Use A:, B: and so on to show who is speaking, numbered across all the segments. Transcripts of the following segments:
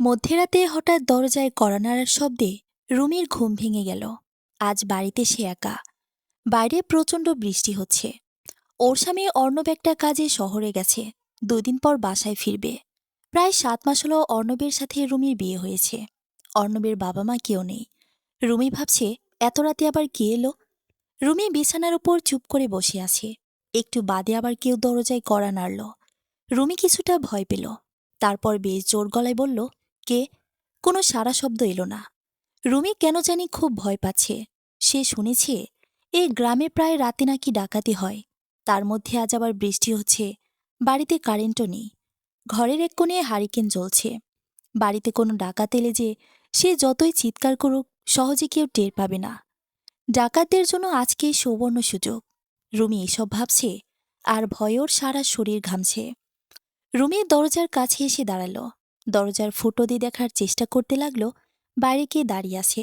A: মধ্যরাতে হঠাৎ দরজায় কড়া নাড়ার শব্দে রুমির ঘুম ভেঙে গেল। আজ বাড়িতে সে একা। বাইরে প্রচণ্ড বৃষ্টি হচ্ছে। ওর স্বামী অর্ণব একটা কাজে শহরে গেছে, 2 দিন পর বাসায় ফিরবে। প্রায় 7 মাস হলো অর্ণবের সাথে রুমির বিয়ে হয়েছে। অর্ণবের বাবা মা কেউ নেই। রুমি ভাবছে, এত রাতে আবার কে এলো। রুমি বিছানার উপর চুপ করে বসে আছে। একটু বাদে আবার কেউ দরজায় কড়া নাড়ল। রুমি কিছুটা ভয় পেল। তারপর বেশ জোর গলায় বলল, কে? কোনো সাড়া শব্দ এলো না। রুমি কেন জানি খুব ভয় পাচ্ছে। সে শুনেছে এই গ্রামে প্রায় রাতে নাকি ডাকাতি হয়। তার মধ্যে আজ আবার বৃষ্টি হচ্ছে, বাড়িতে কারেন্টও নেই। ঘরের এক কোণে হারিকেন জ্বলছে। বাড়িতে কোনো ডাকাত এলে যে সে যতই চিৎকার করুক সহজে কেউ টের পাবে না। ডাকাতদের জন্য আজকে সুবর্ণ সুযোগ। রুমি এসব ভাবছে আর ভয়ে ওর সারা শরীর ঘামছে। রুমি দরজার কাছে এসে দাঁড়াল। দরজার ফুটো দিয়ে দেখার চেষ্টা করতে লাগলো বাইরে কে দাঁড়িয়ে আছে।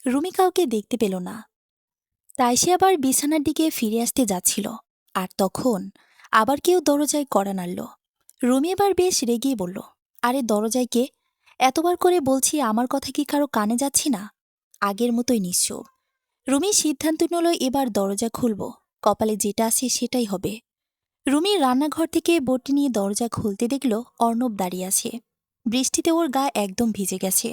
A: রুমি কাউকে দেখতে পেল না। তাই সে আবার বিছানার দিকে ফিরে আসতে যাচ্ছিল। আর তখন আবার কেউ দরজায় কড়া নাড়ল। রুমি এবার বেশ রেগেই বলল, আরে দরজায় কে? এতবার করে বলছি আমার কথা কি কারো কানে যাচ্ছে না? আগের মতোই নিশ্চুপ। রুমি সিদ্ধান্ত নিল এবার দরজা খুলব। কপালে যেটা আছে সেটাই হবে। রুমি রান্নাঘর থেকে বটি নিয়ে দরজা খুলতে দেখল অর্ণব দাঁড়িয়ে আছে। বৃষ্টিতে ওর গা একদম ভিজে গেছে।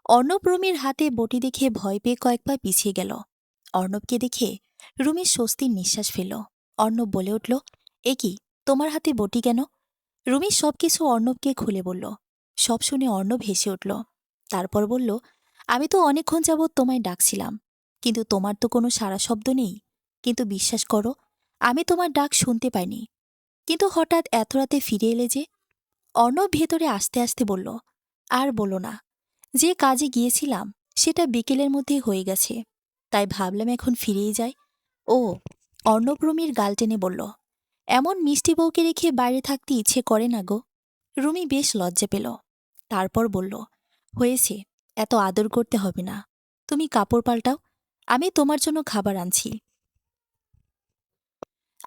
A: অর্ণব রুমির হাতে বটি দেখে ভয় পেয়ে কয়েক পা পিছিয়ে গেল। অর্ণবকে দেখে রুমি স্বস্তির নিঃশ্বাস ফেলল। অর্ণব বলে উঠল, এ কি, তোমার হাতে বটি কেন? রুমি সবকিছু অর্ণবকে খুলে বলল। সব শুনে অর্ণব হেসে উঠল। তারপর বলল, আমি তো অনেকক্ষণ যাবৎ তোমায় ডাকছিলাম, কিন্তু তোমার তো কোনো সাড়া শব্দ নেই। কিন্তু বিশ্বাস করো, আমি তোমার ডাক শুনতে পাইনি। কিন্তু হঠাৎ এত রাতে ফিরে এলে যে? অর্ণব ভেতরে আস্তে আস্তে বলল, আর বলো না। যে কাজে গিয়েছিলাম সেটা বিকেলের মধ্যেই হয়ে গেছে, তাই ভাবলাম এখন ফিরেই যাই। ও, অর্ণব রুমির গাল টেনে বলল, এমন মিষ্টি বউকে রেখে বাইরে থাকতে ইচ্ছে করে না গো। রুমি বেশ লজ্জা পেল। তারপর বলল, হয়েছে, এত আদর করতে হবে না। তুমি কাপড় পাল্টাও, আমি তোমার জন্য খাবার আনছি।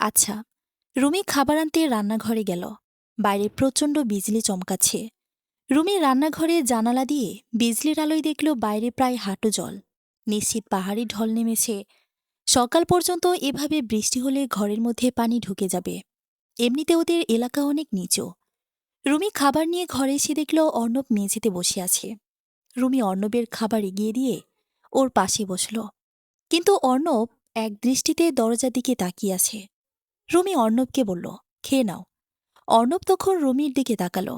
A: আচ্ছা। রুমি খাবার আনতে রান্নাঘরে গেল। বাইরে প্রচণ্ড বিজলি চমকাচ্ছে। রুমি রান্নাঘরে জানালা দিয়ে বিজলির আলোয় দেখল বাইরে প্রায় হাঁটু জল। নিশ্চিত পাহাড়ি ঢল নেমেছে। সকাল পর্যন্ত এভাবে বৃষ্টি হলে ঘরের মধ্যে পানি ঢুকে যাবে। এমনিতে ওদের এলাকা অনেক নিচু। রুমি খাবার নিয়ে ঘরে এসে দেখল অর্ণব মেঝেতে বসে আছে। রুমি অর্ণবের খাবার এগিয়ে দিয়ে ওর পাশে বসল। কিন্তু অর্ণব এক দৃষ্টিতে দরজার দিকে তাকিয়ে আছে। রুমি অর্ণবকে বলল, খেয়ে নাও। অর্ণব তখন রুমির দিকে তাকালো।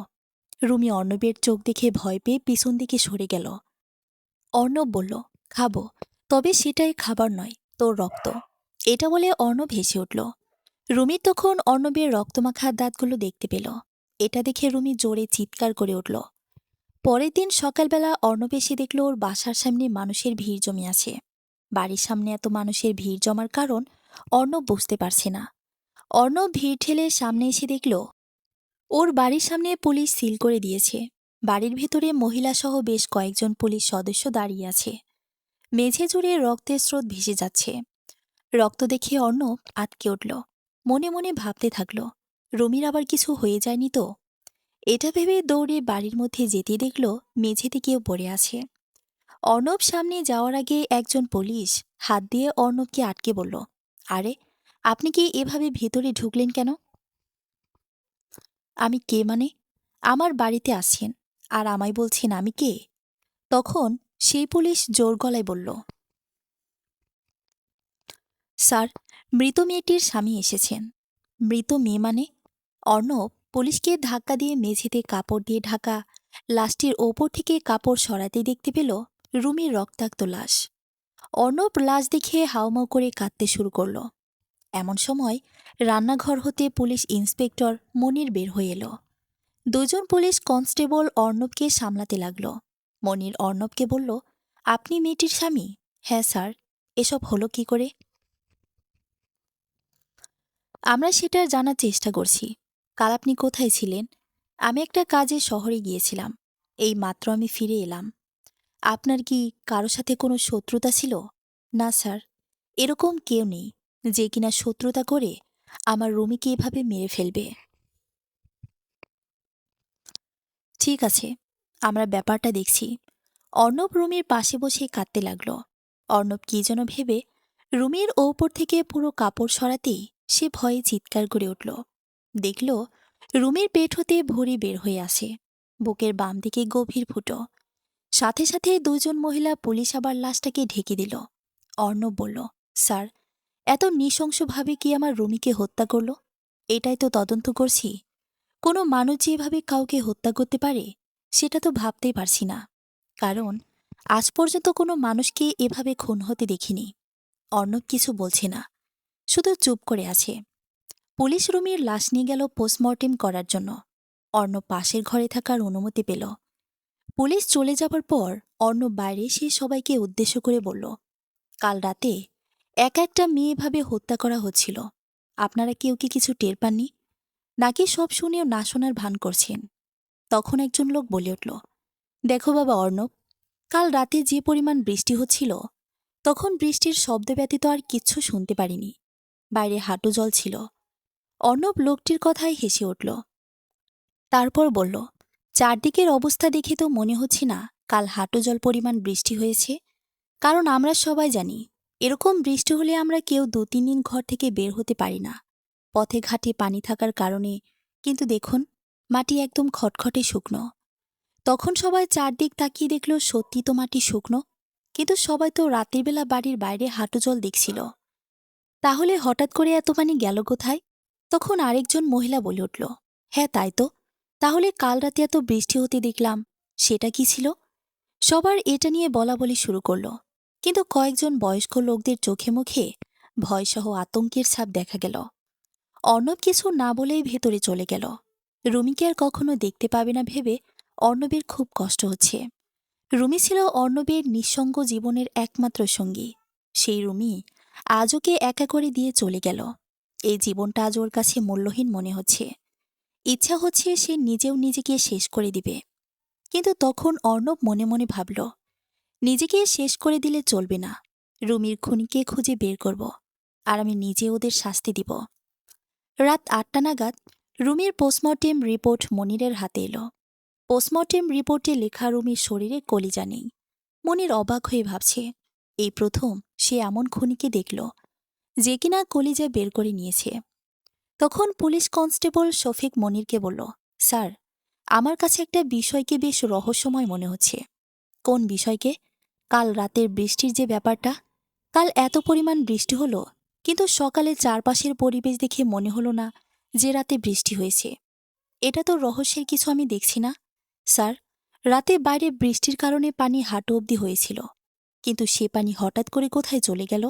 A: রুমি অর্ণবের চোখ দেখে ভয় পেয়ে পিছন দিকে সরে গেল। অর্ণব বলল, খাবো, তবে সেটাই খাবার নয়, তোর রক্ত। এটা বলে অর্ণব হেসে উঠল। রুমি তখন অর্ণবের রক্তমাখা দাঁতগুলো দেখতে পেল। এটা দেখে রুমি জোরে চিৎকার করে উঠল। পরের দিন সকালবেলা অর্ণব এসে দেখল ওর বাসার সামনে মানুষের ভিড় জমে আছে। বাড়ির সামনে এত মানুষের ভিড় জমার কারণ অর্ণব বুঝতে পারছে না। অর্ণব ভিড় ঠেলে সামনে এসে দেখল ওর বাড়ির সামনে পুলিশ সিল করে দিয়েছে। বাড়ির ভেতরে মহিলাসহ বেশ কয়েকজন পুলিশ সদস্য দাঁড়িয়ে আছে। মেঝে জুড়ে রক্তের স্রোত ভেসে যাচ্ছে। রক্ত দেখে অর্ণব আটকে উঠল। মনে মনে ভাবতে থাকল, রুমির আবার কিছু হয়ে যায়নি তো? এটা ভেবে দৌড়ে বাড়ির মধ্যে যেতে দেখল মেঝেতে কেউ পড়ে আছে। অর্ণব সামনে যাওয়ার আগে একজন পুলিশ হাত দিয়ে অর্ণবকে আটকে বলল, আরে, আপনি কি এভাবে ভেতরে ঢুকলেন কেন? আমি কে মানে? আমার বাড়িতে আসছেন আর আমায় বলছেন আমি কে? তখন সেই পুলিশ জোর গলায় বলল, স্যার, মৃত মেয়েটির স্বামী এসেছেন। মৃত মেয়ে মানে? অর্ণব পুলিশকে ধাক্কা দিয়ে মেঝেতে কাপড় দিয়ে ঢাকা লাশটির ওপর থেকে কাপড় সরাতে দেখতে পেল রুমির রক্তাক্ত লাশ। অর্ণব লাশ দেখে হাউমাউ করে কাঁদতে শুরু করল। এমন সময় রান্নাঘর হতে পুলিশ ইন্সপেক্টর মনির বের হয়ে এলো। 2জন পুলিশ কনস্টেবল অর্ণবকে সামলাতে লাগল। মনির অর্ণবকে বলল, আপনি মেয়েটির স্বামী? হ্যাঁ স্যার। এসব হলো কি করে? আমরা সেটা জানার চেষ্টা করছি। কাল আপনি কোথায় ছিলেন? আমি একটা কাজে শহরে গিয়েছিলাম। এই মাত্র আমি ফিরে এলাম। আপনার কি কারো সাথে কোনো শত্রুতা ছিল? না স্যার, এরকম কেউ নেই যে কিনা শত্রুতা করে আমার রুমিকে এভাবে মেরে ফেলবে। ঠিক আছে, আমরা ব্যাপারটা দেখছি। অর্ণব রুমির পাশে বসে কাঁদতে লাগল। অর্ণব কি যেন ভেবে রুমির ওপর থেকে পুরো কাপড় সরাতেই সে ভয়ে চিৎকার করে উঠল। দেখল রুমির পেট হতে ভুঁড়ি বের হয়ে আসে, বুকের বাম দিকে গভীর ফুটো। সাথে সাথে দুজন মহিলা পুলিশ আবার লাশটাকে ঢেকে দিল। অর্ণব বলল, স্যার, এত নৃশংসভাবে কি আমার রুমিকে হত্যা করল? এটাই তো তদন্ত করছি। কোনো মানুষ যেভাবে কাউকে হত্যা করতে পারে সেটা তো ভাবতেই পারছি না, কারণ আজ পর্যন্ত কোনো মানুষকে এভাবে খুন হতে দেখিনি। অর্ণব কিছু বলছে না, শুধু চুপ করে আছে। পুলিশ রুমির লাশ নিয়ে গেল পোস্টমর্টেম করার জন্য। অর্ণব পাশের ঘরে থাকার অনুমতি পেল। পুলিশ চলে যাবার পর অর্ণব বাইরে সে সবাইকে উদ্দেশ্য করে বলল, কাল রাতে একটা মেয়ে এভাবে হত্যা করা হচ্ছিল। আপনারা কেউ কি কিছু টের পাননি, নাকি সব শুনেও না শোনার ভান করছেন? তখন একজন লোক বলে উঠল, দেখো বাবা অর্ণব, কাল রাতে যে পরিমাণ বৃষ্টি হচ্ছিল, তখন বৃষ্টির শব্দ ব্যতীত আর কিচ্ছু শুনতে পারিনি। বাইরে হাঁটু জল ছিল। অর্ণব লোকটির কথায় হেসে উঠল। তারপর বলল, চারদিকের অবস্থা দেখে তো মনে হচ্ছে না কাল হাঁটু জল পরিমাণ বৃষ্টি হয়েছে, কারণ আমরা সবাই জানি এরকম বৃষ্টি হলে আমরা কেউ 2-3 দিন ঘর থেকে বের হতে পারি না, পথে ঘাটে পানি থাকার কারণে। কিন্তু দেখুন, মাটি একদম খটখটে শুকনো। তখন সবাই চারদিক তাকিয়ে দেখল সত্যি তো মাটি শুকনো, কিন্তু সবাই তো রাতের বেলা বাড়ির বাইরে হাঁটু জল দেখছিল। তাহলে হঠাৎ করে এত পানি গেল কোথায়? তখন আরেকজন মহিলা বলে উঠল, হ্যাঁ তাই তো, তাহলে কাল রাতে এত বৃষ্টি হতে দেখলাম, সেটা কি ছিল? সবার এটা নিয়ে বলা বলি শুরু করল, কিন্তু কয়েকজন বয়স্ক লোকদের চোখে মুখে ভয়সহ আতঙ্কের ছাপ দেখা গেল। অর্ণব কিছু না বলেই ভেতরে চলে গেল। রুমিকে আর কখনো দেখতে পাবে না ভেবে অর্ণবের খুব কষ্ট হচ্ছে। রুমি ছিল অর্ণবের নিঃসঙ্গ জীবনের একমাত্র সঙ্গী। সেই রুমি আজ ওকে একা করে দিয়ে চলে গেল। এই জীবনটা আজ ওর কাছে মূল্যহীন মনে হচ্ছে। ইচ্ছা হচ্ছে সে নিজেও নিজেকে শেষ করে দিবে। কিন্তু তখন অর্ণব মনে মনে ভাবল, নিজেকে শেষ করে দিলে চলবে না। রুমির খুনিকে খুঁজে বের করব, আর আমি নিজে ওদের শাস্তি দিব। রাত 8টা নাগাদ রুমির পোস্টমর্টেম রিপোর্ট মনিরের হাতে এলো। পোস্টমর্টেম রিপোর্টে লেখা রুমির শরীরে কলিজা নেই। মনির অবাক হয়ে ভাবছে, এই প্রথম সে এমন খুনিকে দেখল যে কিনা কলিজা বের করে নিয়েছে। তখন পুলিশ কনস্টেবল শফিক মনিরকে বলল, স্যার, আমার কাছে একটা বিষয়কে বেশ রহস্যময় মনে হচ্ছে। কোন বিষয়কে? কাল রাতের বৃষ্টির যে ব্যাপারটা। কাল এত পরিমাণ বৃষ্টি হলো, কিন্তু সকালে চারপাশের পরিবেশ দেখে মনে হলো না যে রাতে বৃষ্টি হয়েছে। এটা তো রহস্যের কিছু আমি দেখছি না। স্যার, রাতে বাইরে বৃষ্টির কারণে পানি হাঁটু অবধি হয়েছিল, কিন্তু সে পানি হঠাৎ করে কোথায় চলে গেল?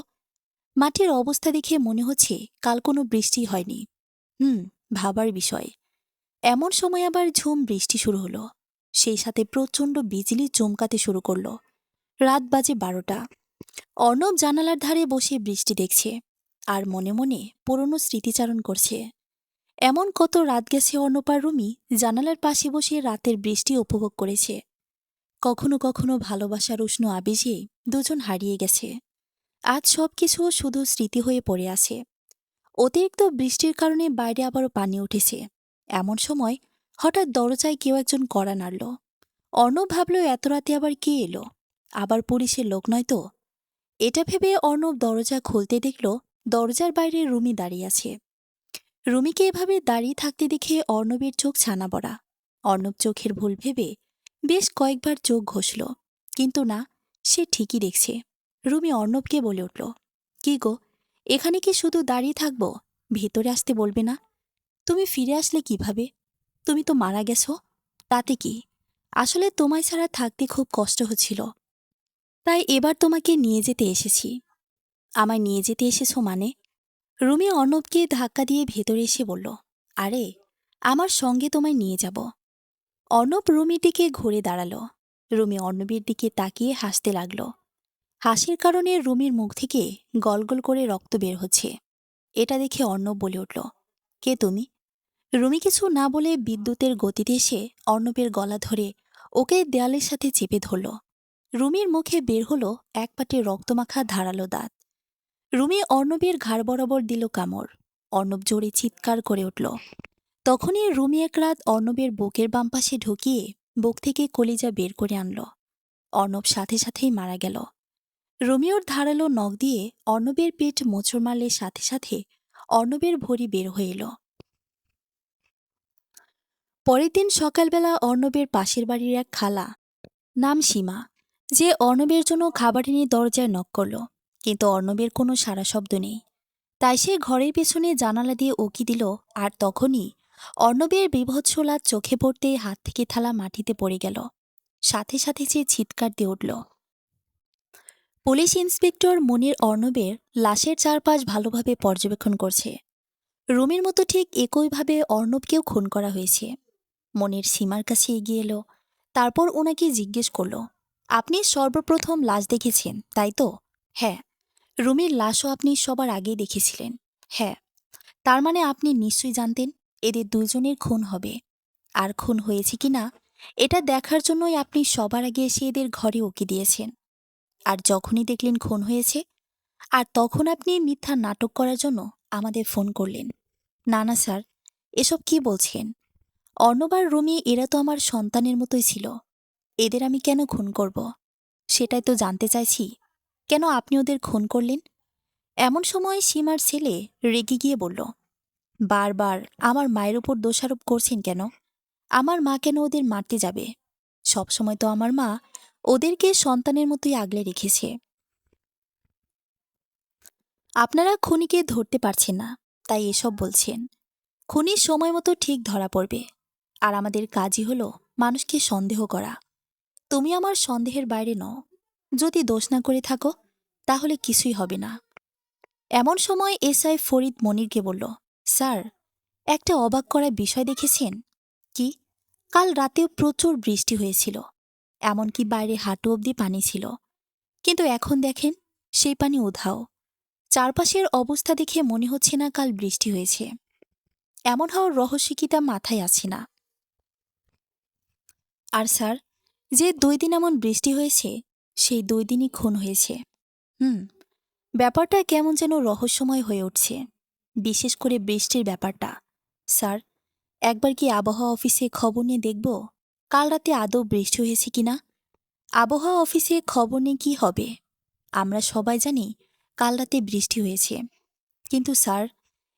A: মাটির অবস্থা দেখে মনে হচ্ছে কাল কোনো বৃষ্টি হয়নি। ভাবার বিষয়। এমন সময় আবার ঝুম বৃষ্টি শুরু হলো। সেই সাথে প্রচণ্ড বিজলি চমকাতে শুরু করল। রাত বাজে 12টা। অর্ণব জানালার ধারে বসে বৃষ্টি দেখছে আর মনে মনে পুরনো স্মৃতিচারণ করছে। এমন কত রাত গেছে অর্ণব আর রুমি জানালার পাশে বসে রাতের বৃষ্টি উপভোগ করেছে। কখনো কখনো ভালোবাসার উষ্ণ আবেশে দুজন হারিয়ে গেছে। আজ সবকিছু শুধু স্মৃতি হয়ে পড়ে আছে। অতিরিক্ত বৃষ্টির কারণে বাইরে আবারও পানি উঠেছে। এমন সময় হঠাৎ দরজায় কেউ একজন কড়া নাড়ল। অর্ণব ভাবল এত রাতে আবার কে এলো, আবার পুলিশের লোক নয় তো? এটা ভেবে অর্ণব দরজা খুলতে দেখল দরজার বাইরে রুমি দাঁড়িয়ে আছে। রুমিকে এভাবে দাঁড়িয়ে থাকতে দেখে অর্ণবের চোখ ছানা বড়া। অর্ণব চোখের ভুল ভেবে বেশ কয়েকবার চোখ ঘষল, কিন্তু না, সে ঠিকই দেখছে। রুমি অর্ণবকে বলে উঠল, কি গো, এখানে কি শুধু দাঁড়িয়ে থাকবো? ভেতরে আসতে বলবে না? তুমি ফিরে আসলে কিভাবে? তুমি তো মারা গেছো। তাতে কি, আসলে তোমায় ছাড়া থাকতে খুব কষ্ট হচ্ছিল, তাই এবার তোমাকে নিয়ে যেতে এসেছি। আমায় নিয়ে যেতে এসেছো মানে? রুমি অর্ণবকে ধাক্কা দিয়ে ভেতরে এসে বলল, আরে, আমার সঙ্গে তোমায় নিয়ে যাব। অর্ণব রুমির দিকে ঘুরে দাঁড়াল। রুমি অর্ণবের দিকে তাকিয়ে হাসতে লাগল। হাসির কারণে রুমির মুখ থেকে গলগল করে রক্ত বের হচ্ছে। এটা দেখে অর্ণব বলে উঠল, কে তুমি? রুমি কিছু না বলে বিদ্যুতের গতিতে এসে অর্ণবের গলা ধরে ওকে দেয়ালের সাথে চেপে ধরল। রুমির মুখে বের হলো এক পাটে রক্তমাখা ধারালো দাঁত। রুমি অর্ণবের ঘাড় বরাবর দিল কামড়। অর্ণব জোরে চিৎকার করে উঠল। তখনই রুমি এক রাত অর্ণবের বুকের বাম পাশে ঢুকিয়ে বুক থেকে কলিজা বের করে আনল। অর্ণব সাথে সাথেই মারা গেল। রোমিওর ধারালো নখ দিয়ে অর্ণবের পেট মোচড় মারলে সাথে সাথে অর্ণবের ভরি বের হয়ে এলো। পরের দিন সকালবেলা অর্ণবের পাশের বাড়ির এক খালা, নাম সীমা, যে অর্ণবের জন্য খাবার এনে দরজায় নক করল, কিন্তু অর্ণবের কোনো সাড়া শব্দ নেই। তাই সে ঘরের পেছনে জানালা দিয়ে উকি দিল, আর তখনই অর্ণবের বীভৎস লাজ চোখে পড়তে হাত থেকে থালা মাটিতে পড়ে গেল। সাথে সাথে সে চিৎকার দিয়ে উঠল। পুলিশ ইন্সপেক্টর মনির অর্ণবের লাশের চারপাশ ভালোভাবে পর্যবেক্ষণ করছে। রুমের মতো ঠিক একইভাবে অর্ণবকেও খুন করা হয়েছে। মনির সীমার কাছে এগিয়ে এলো, তারপর ওনাকে জিজ্ঞেস করল, আপনি সর্বপ্রথম লাশ দেখেছেন, তাই তো? হ্যাঁ। রুমির লাশও আপনি সবার আগেই দেখেছিলেন? হ্যাঁ। তার মানে আপনি নিশ্চয়ই জানতেন এদের দুজনের খুন হবে। আর খুন হয়েছে কিনা এটা দেখার জন্যই আপনি সবার আগে এসে এদের ঘরে উকি দিয়েছেন। আর যখনই দেখলেন খুন হয়েছে, আর তখন আপনি মিথ্যা নাটক করার জন্য আমাদের ফোন করলেন। না না স্যার, এসব কি বলছেন? অর্ণব আর রুমি এরা তো আমার সন্তানের মতোই ছিল। এদের আমি কেন খুন করব? সেটাই তো জানতে চাইছি। কেন আপনি ওদের খুন করলেন? এমন সময় সীমার ছেলে রেগে গিয়ে বলল, বারবার আমার মায়ের উপর দোষারোপ করছেন কেন? আমার মা কেন ওদের মারতে যাবে? সবসময় তো আমার মা ওদেরকে সন্তানের মতোই আগলে রেখেছে। আপনারা খুনিকে ধরতে পারছেন না, তাই এসব বলছেন। খুনি সময় মতো ঠিক ধরা পড়বে। আর আমাদের কাজই হলো মানুষকে সন্দেহ করা। তুমি আমার সন্দেহের বাইরে নও। যদি দোষ না করে থাকো, তাহলে কিছুই হবে না। এমন সময় এসআই ফরিদ মনিরকে বলল, স্যার, একটা অবাক করা বিষয় দেখেছেন? কি? কাল রাতেও প্রচুর বৃষ্টি হয়েছিল। এমনকি বাইরে হাঁটু অবধি পানি ছিল। কিন্তু এখন দেখেন, সেই পানি উধাও। চারপাশের অবস্থা দেখে মনে হচ্ছে না কাল বৃষ্টি হয়েছে। এমন হওয়ার রহস্য কি তা মাথায় আছে না? আর স্যার, যে 2 দিন এমন বৃষ্টি হয়েছে, সেই 2 দিনই খুন হয়েছে। হুম, ব্যাপারটা কেমন যেন রহস্যময় হয়ে উঠছে, বিশেষ করে বৃষ্টির ব্যাপারটা। স্যার, একবার কি আবহাওয়া অফিসে খবর নিয়ে দেখব কাল রাতে আদৌ বৃষ্টি হয়েছে কিনা? আবহাওয়া অফিসে খবর নিয়ে কি হবে? আমরা সবাই জানি কাল রাতে বৃষ্টি হয়েছে। কিন্তু স্যার,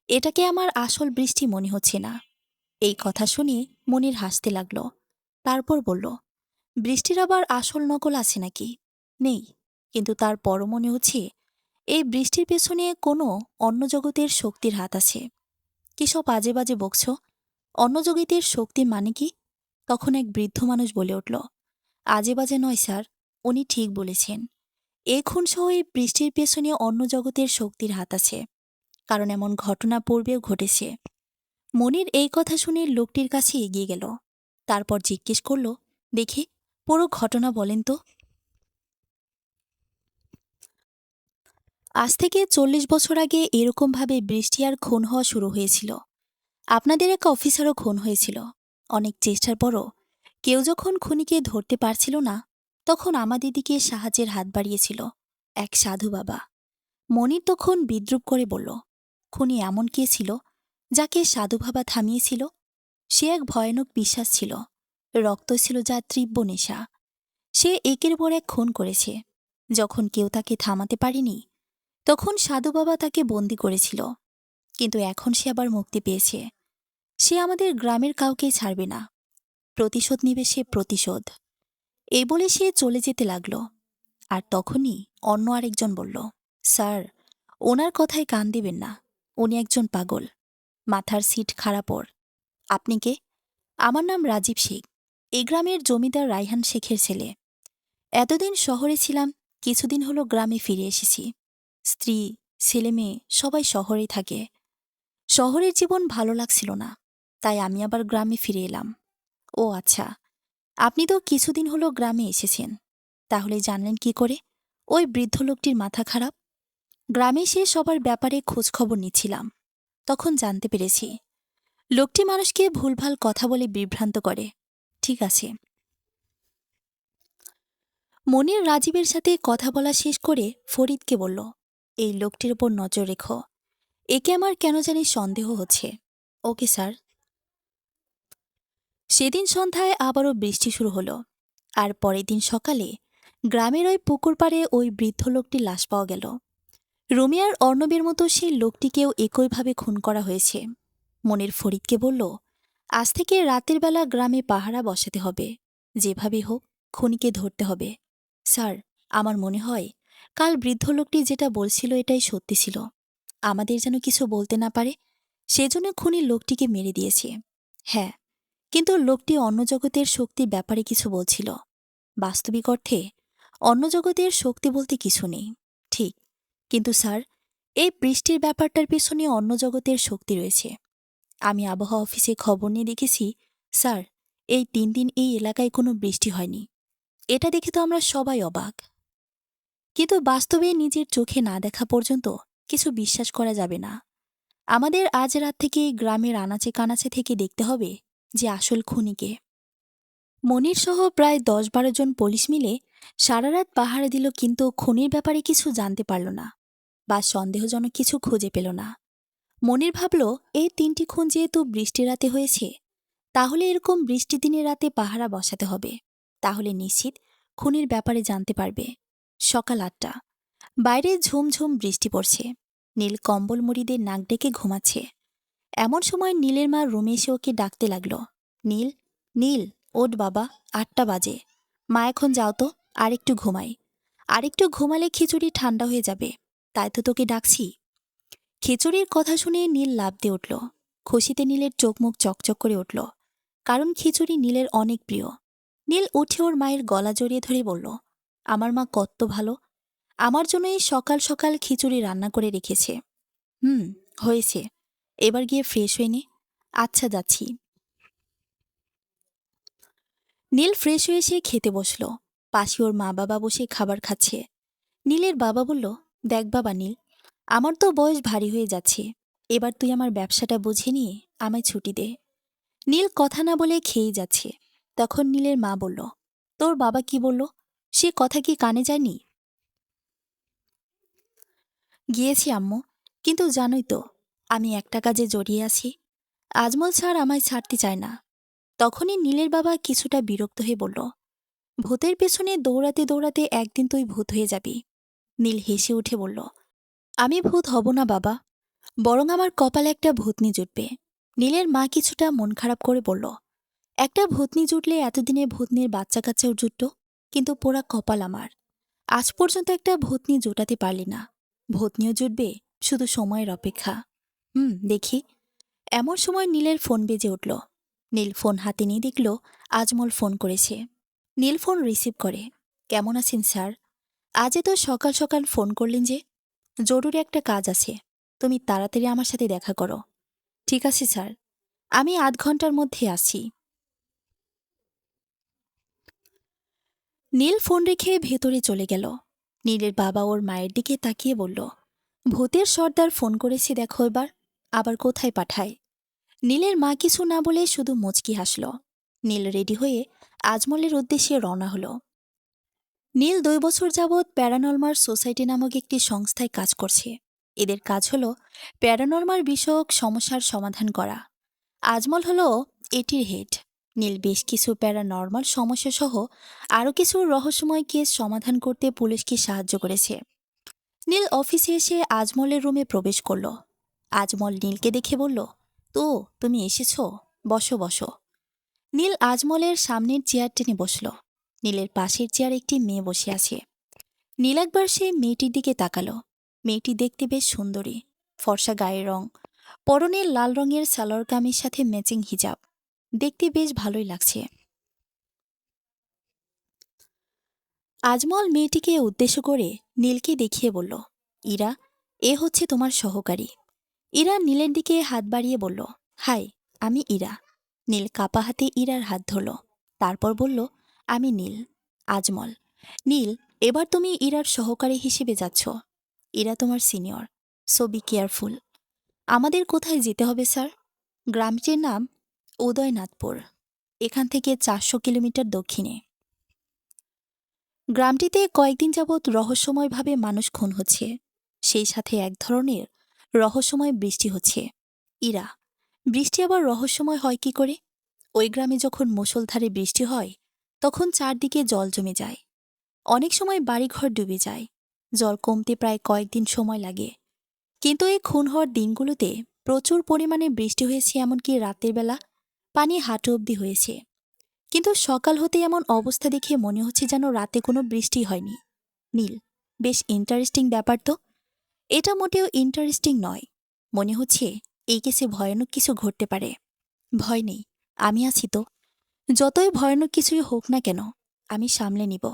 A: এটাকে আমার আসল বৃষ্টি মনে হচ্ছে না। এই কথা শুনে মনির হাসতে লাগল। তারপর বলল, বৃষ্টির আবার আসল নকল আছে নাকি? নেই, কিন্তু তারপরও মনে হচ্ছে এই বৃষ্টির পেছনে কোনো অন্য জগতের শক্তির হাত আছে। কিসব আজে বাজে বকছ? অন্য জগতের শক্তি মানে কি? তখন এক বৃদ্ধ মানুষ বলে উঠল, আজে বাজে নয় স্যার, উনি ঠিক বলেছেন। এ খুনসহ এই বৃষ্টির পেছনে অন্য জগতের শক্তির হাত আছে, কারণ এমন ঘটনা পূর্বেও ঘটেছে। মনির এই কথা শুনে লোকটির কাছে এগিয়ে গেল। তারপর জিজ্ঞেস করল, দেখি পুরো ঘটনা বলেন তো। আজ থেকে 40 বছর আগে এরকমভাবে বৃষ্টি আর খুন হওয়া শুরু হয়েছিল। আপনাদের এক অফিসারও খুন হয়েছিল। অনেক চেষ্টার পরও কেউ যখন খুনিকে ধরতে পারছিল না, তখন আমাদের দিকে সাহায্যের হাত বাড়িয়েছিল এক সাধু বাবা। মনির তখন বিদ্রুপ করে বলল, খুনি এমন কে ছিল যাকে সাধু বাবা থামিয়েছিল? সে এক ভয়ানক বিশ্বাস ছিল, রক্ত ছিল যা তীব্র নেশা। সে একের পর এক খুন করেছে। যখন কেউ তাকে থামাতে পারেনি, তখন সাধু বাবা তাকে বন্দি করেছিল। কিন্তু এখন সে আবার মুক্তি পেয়েছে। সে আমাদের গ্রামের কাউকে ছাড়বে না। প্রতিশোধ নিবে সে, প্রতিশোধ। এই বলে সে চলে যেতে লাগল। আর তখনই অন্য আরেকজন বলল, স্যার, ওনার কথায় কান দিবেন না। উনি একজন পাগল, মাথার সিট খারাপ ওর। আপনি কে? আমার নাম রাজীব শেখ, এই গ্রামের জমিদার রায়হান শেখের ছেলে। এতদিন শহরে ছিলাম, কিছুদিন হলো গ্রামে ফিরে এসেছি। স্ত্রী, ছেলে মেয়ে সবাই শহরেই থাকে। শহরের জীবন ভালো লাগছিল না, তাই আমি আবার গ্রামে ফিরে এলাম। ও আচ্ছা, আপনি তো কিছুদিন হলো গ্রামে এসেছেন, তাহলে জানলেন কি করে ওই বৃদ্ধ লোকটির মাথা খারাপ? গ্রামে এসে সবার ব্যাপারে খোঁজখবর নিচ্ছিলাম, তখন জানতে পেরেছি লোকটি মানুষকে ভুলভাল কথা বলে বিভ্রান্ত করে। ঠিক আছে। মনির রাজীবের সাথে কথা বলা শেষ করে ফরিদকে বলল, এই লোকটির ওপর নজর রেখো। একে আমার কেন জানি সন্দেহ হচ্ছে। Okay sir. সেদিন সন্ধ্যায় আবারও বৃষ্টি শুরু হলো। আর পরের দিন সকালে গ্রামের ওই পুকুর পাড়ে ওই বৃদ্ধ লোকটির লাশ পাওয়া গেল। রুমি আর অর্ণবের মতো সেই লোকটিকেও একইভাবে খুন করা হয়েছে। মনির ফরিদকে বলল, আজ থেকে রাতের বেলা গ্রামে পাহারা বসাতে হবে, যেভাবেই হোক খুনিকে ধরতে হবে। স্যার, আমার মনে হয় কাল বৃদ্ধ লোকটি যেটা বলছিল এটাই সত্যি ছিল। আমাদের যেন কিছু বলতে না পারে, সেজন্য খুনি লোকটিকে মেরে দিয়েছে। হ্যাঁ, কিন্তু লোকটি অন্য জগতের শক্তির ব্যাপারে কিছু বলছিল। বাস্তবিক অর্থে অন্য জগতের শক্তি বলতে কিছু নেই, ঠিক, কিন্তু স্যার, এই বৃষ্টির ব্যাপারটার পেছনে অন্য জগতের শক্তি রয়েছে। আমি আবহাওয়া অফিসে খবর নিয়ে দেখেছি স্যার, এই 3 দিন এই এলাকায় কোনো বৃষ্টি হয়নি। এটা দেখে তো আমরা সবাই অবাক, কিন্তু বাস্তবে নিজের চোখে না দেখা পর্যন্ত কিছু বিশ্বাস করা যাবে না। আমাদের আজ রাত থেকে গ্রামের আনাচে কানাচে থেকে দেখতে হবে যে আসল খুনিকে। মনির সহ প্রায় 10-12 জন পুলিশ মিলে সারা রাত পাহারা দিল, কিন্তু খুনির ব্যাপারে কিছু জানতে পারল না বা সন্দেহজনক কিছু খুঁজে পেল না। মনির ভাবল, এই 3টি খুন যেহেতু বৃষ্টির রাতে হয়েছে, তাহলে এরকম বৃষ্টি দিনের রাতে পাহারা বসাতে হবে। তাহলে নিশ্চিত খুনির ব্যাপারে জানতে পারবে। সকাল 8টা, বাইরে ঝুমঝুম বৃষ্টি পড়ছে। নীল কম্বল মুড়িদের নাক ডেকে ঘুমাচ্ছে। এমন সময় নীলের মা রুমে এসে ওকে ডাকতে লাগল, নীল, নীল, ওঠ বাবা, 8টা বাজে। মা, এখন যাও তো, আরেকটু ঘুমাই। আরেকটু ঘুমালে খিচুড়ি ঠান্ডা হয়ে যাবে, তাই তো তোকে ডাকছি। খিচুড়ির কথা শুনে নীল লাফ দিয়ে উঠল। খুশিতে নীলের চোখ মুখ চকচক করে উঠল, কারণ খিচুড়ি নীলের অনেক প্রিয়। নীল উঠে ওর মায়ের গলা জড়িয়ে ধরে বলল, আমার মা কত ভালো, আমার জন্য এই সকাল সকাল খিচুড়ি রান্না করে রেখেছে। হয়েছে, এবার গিয়ে ফ্রেশ হয়ে নে। আচ্ছা, যাচ্ছি। নীল ফ্রেশ হয়ে এসে খেতে বসল। পাশে ওর মা বাবা বসে খাবার খাচ্ছে। নীলের বাবা বলল, দেখ বাবা নীল, আমার তো বয়স ভারী হয়ে যাচ্ছে, এবার তুই আমার ব্যবসাটা বুঝে নিয়ে আমায় ছুটি দে। নীল কথা না বলে খেয়েই যাচ্ছে। তখন নীলের মা বলল, তোর বাবা কি বলল, সে কথা কি কানে যায়নি? গিয়েছি আম্মু, কিন্তু জানোই তো আমি একটা কাজে জড়িয়ে আছি। আজমল স্যার আমায় ছাড়তে চায় না। তখনই নীলের বাবা কিছুটা বিরক্ত হয়ে বলল, ভূতের পেছনে দৌড়াতে দৌড়াতে একদিন তুই ভূত হয়ে যাবি। নীল হেসে উঠে বলল, আমি ভূত হব না বাবা, বরং আমার কপালে একটা ভূতনি জুটবে। নীলের মা কিছুটা মন খারাপ করে বলল, একটা ভূতনি জুটলে এতদিনে ভূতনির বাচ্চা কাচ্চাও জুটত, কিন্তু পোড়া কপাল আমার, আজ পর্যন্ত একটা ভূতনি জোটাতে পারলি না। ভূতনিও জুটবে, শুধু সময়ের অপেক্ষা। দেখি। এমন সময় নীলের ফোন বেজে উঠল। নীল ফোন হাতে নিয়ে দেখল আজমল ফোন করেছে। নীল ফোন রিসিভ করে, কেমন আছেন স্যার? আজ এত সকাল সকাল ফোন করলেন যে? জরুরি একটা কাজ আছে, তুমি তাড়াতাড়ি আমার সাথে দেখা করো। ঠিক আছে স্যার, আমি আধ ঘন্টার মধ্যে আসছি। নীল ফোন রেখে ভেতরে চলে গেল। নীলের বাবা ওর মায়ের দিকে তাকিয়ে বলল, ভূতের সর্দার ফোন করেছে, দেখো এবার আবার কোথায় পাঠায়। নীলের মা কিছু না বলে শুধু মুচকি হাসল। নীল রেডি হয়ে আজমলের উদ্দেশ্যে রওনা হল। নীল 2 বছর যাবৎ প্যারানর্মাল সোসাইটি নামক একটি সংস্থায় কাজ করছে। এদের কাজ হল প্যারানর্মাল বিষয়ক সমস্যার সমাধান করা। আজমল হল এটির হেড। নীল বেশ কিছু প্যারানর্মাল সমস্যা সহ আরও কিছু রহস্যময় কেস সমাধান করতে পুলিশকে সাহায্য করেছে। নীল অফিসে এসে আজমলের রুমে প্রবেশ করল। আজমল নীলকে দেখে বলল, তো তুমি এসেছ, বসো বসো। নীল আজমলের সামনের চেয়ার টেনে বসল। নীলের পাশের চেয়ার একটি মেয়ে বসে আছে। নীল একবার সেই মেয়েটির দিকে তাকালো। মেয়েটি দেখতে বেশ সুন্দরী, ফর্সা গায়ের রং, পরনে লাল রঙের সালোয়ার কামিজ সাথে ম্যাচিং হিজাব, দেখতে বেশ ভালোই লাগছে। আজমল মেয়েটিকে উদ্দেশ্য করে নীলকে দেখিয়ে বলল, ইরা, এ হচ্ছে তোমার সহকারী। ইরা নীলের দিকে হাত বাড়িয়ে বলল, হাই, আমি ইরা। নীল কাপা হাতে ইরার হাত ধরল, তারপর বলল, আমি নীল, আজমল। নীল, এবার তুমি ইরার সহকারী হিসেবে যাচ্ছ। ইরা তোমার সিনিয়র, সো বি কেয়ারফুল। আমাদের কোথায় যেতে হবে স্যার? গ্রামটির নাম উদয়নাথপুর, এখান থেকে 400 কিলোমিটার দক্ষিণে। গ্রামটিতে কয়েকদিন যাবৎ রহস্যময়ভাবে মানুষ খুন হচ্ছে, সেই সাথে এক ধরনের রহস্যময় বৃষ্টি হচ্ছে। ইরা, বৃষ্টি আবার রহস্যময় হয় কি করে? ওই গ্রামে যখন মুষলধারে বৃষ্টি হয় তখন চারদিকে জল জমে যায়। অনেক সময় বাড়িঘর ডুবে যায়। জল কমতে প্রায় কয়েকদিন সময় লাগে। কিন্তু এই খুন হওয়ার দিনগুলোতে প্রচুর পরিমাণে বৃষ্টি হয়েছে, এমনকি রাতের বেলা পানি হাঁটু অবধি হয়েছে। কিন্তু সকাল হতে এমন অবস্থা দেখে মনে হচ্ছে যেন রাতে কোনো বৃষ্টি হয়নি। নীল, বেশ ইন্টারেস্টিং ব্যাপার তো। এটা মোটেও ইন্টারেস্টিং নয়। মনে হচ্ছে এই কেসে ভয়ানক কিছু ঘটতে পারে। ভয় নেই, আমি আছি তো। যতই ভয়ানক কিছুই হোক না কেন, আমি সামলে নিব।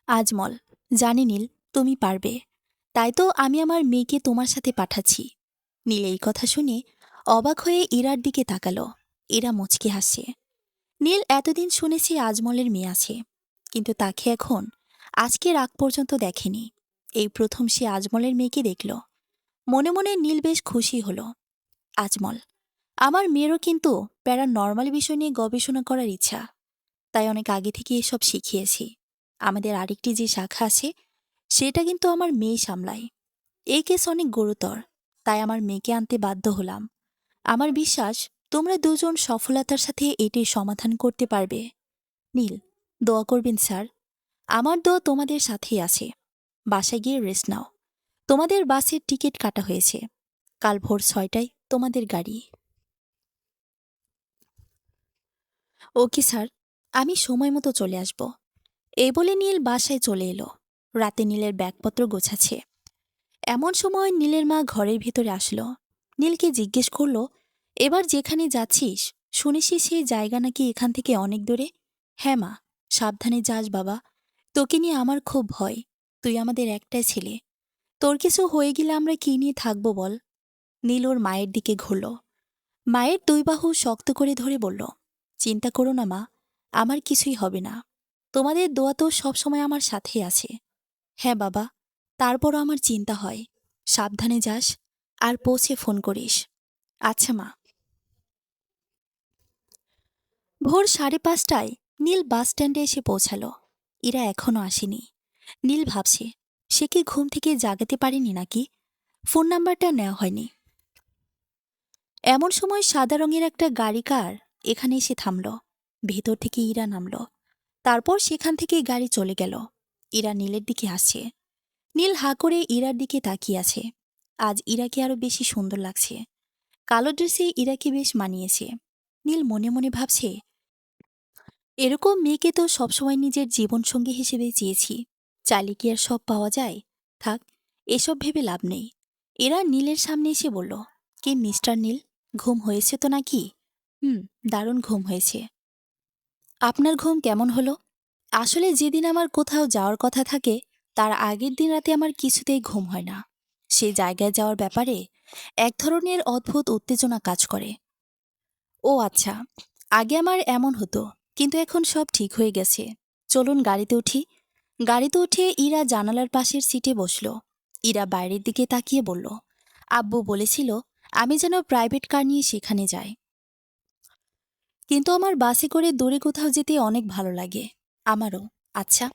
A: আজমল, জানি নীল, তুমি পারবে। তাই তো আমি আমার মেয়েকে তোমার সাথে পাঠাচ্ছি। নীল এই কথা শুনে অবাক হয়ে ইরার দিকে তাকালো। ইরা মুচকি হাসছে। নীল এতদিন শুনেছি আজমলের মেয়ে আছে, কিন্তু তাকে এখন আজকের আগ পর্যন্ত দেখেনি। এই প্রথম সে আজমলের মেয়েকে দেখল। মনে মনে নীল বেশ খুশি হল। আজমল, আমার মেয়েরও কিন্তু প্যারানর্মাল বিষয় নিয়ে গবেষণা করার ইচ্ছা। তাই অনেক আগে থেকে এসব শিখিয়েছি। আমাদের আরেকটি যে শাখা আছে সেটা কিন্তু আমার মেয়ে সামলায়। এই কেস অনেক গুরুতর, তাই আমার মেয়েকে আনতে বাধ্য হলাম। আমার বিশ্বাস তোমরা দুজন সফলতার সাথে এটির সমাধান করতে পারবে। নীল, দোয়া করবেন স্যার। আমার দোয়া তোমাদের সাথেই আছে। বাসায় গিয়ে রেস্ট নাও। তোমাদের বাসের টিকিট কাটা হয়েছে। কাল ভোর 6টায় তোমাদের গাড়ি। ওকে স্যার, আমি সময় মতো চলে আসব। এই বলে নীল বাসায় চলে এলো। রাতে নীলের ব্যাগপত্র গোছাচ্ছে। এমন সময় নীলের মা ঘরের ভিতরে আসলো। নীলকে জিজ্ঞেস করলো, এবার যেখানে যাচ্ছিস শুনেছি সেই জায়গা নাকি এখান থেকে অনেক দূরে। হ্যাঁ মা, সাবধানে যাস বাবা। তোকে নিয়ে আমার খুব ভয়। তুই আমাদের একটাই ছেলে। তোর কিছু হয়ে গেলে আমরা কি নিয়ে থাকবো বল। নীল ওর মায়ের দিকে ঘুরল। মায়ের দুই বাহু শক্ত করে ধরে বলল, চিন্তা করো না মা, আমার কিছুই হবে না। তোমাদের দোয়া তো সবসময় আমার সাথেই আছে। হ্যাঁ বাবা, তারপরও আমার চিন্তা হয়। সাবধানে যাস, আর পৌঁছে ফোন করিস। আচ্ছা মা। ভোর 5:30টায় নীল বাস স্ট্যান্ডে এসে পৌঁছালো। ইরা এখনো আসেনি। নীল ভাবছে, সে কি ঘুম থেকে জাগাতে পারেনি নাকি? ফোন নাম্বারটা নেওয়া হয়নি। এমন সময় সাদা রঙের একটা গাড়ি কার এখানে এসে থামল। ভেতর থেকে ইরা নামল। তারপর সেখান থেকে গাড়ি চলে গেল। ইরা নীলের দিকে আসছে। নীল হাঁ করে ইরার দিকে তাকিয়ে আছে। আজ ইরাকে আরো বেশি সুন্দর লাগছে। কালো ড্রেসে ইরাকে বেশ মানিয়েছে। নীল মনে মনে ভাবছে, এরকম মেয়েকে তো সবসময় নিজের জীবনসঙ্গী হিসেবে চেয়েছি। চাইলে কি আর সব পাওয়া যায়? থাক, এসব ভেবে লাভ নেই। এরা নীলের সামনে এসে বলল, কি মিস্টার নীল, ঘুম হয়েছে তো নাকি? দারুণ ঘুম হয়েছে। আপনার ঘুম কেমন হলো? আসলে যেদিন আমার কোথাও যাওয়ার কথা থাকে তার আগের দিন রাতে আমার কিছুতেই ঘুম হয় না। সেই জায়গায় যাওয়ার ব্যাপারে এক ধরনের অদ্ভুত উত্তেজনা কাজ করে। ও আচ্ছা, আগে আমার এমন হতো, কিন্তু এখন সব ঠিক হয়ে গেছে। চলুন গাড়িতে উঠি। গাড়িতে উঠে ইরা জানালার পাশের সিটে বসল। ইরা বাইরের দিকে তাকিয়ে বলল, আব্বু বলেছিল আমি যেন প্রাইভেট কার নিয়ে সেখানে যাই। কিন্তু আমার বাসে করে দূরে কোথাও যেতে অনেক ভালো লাগে। আমারও। আচ্ছা।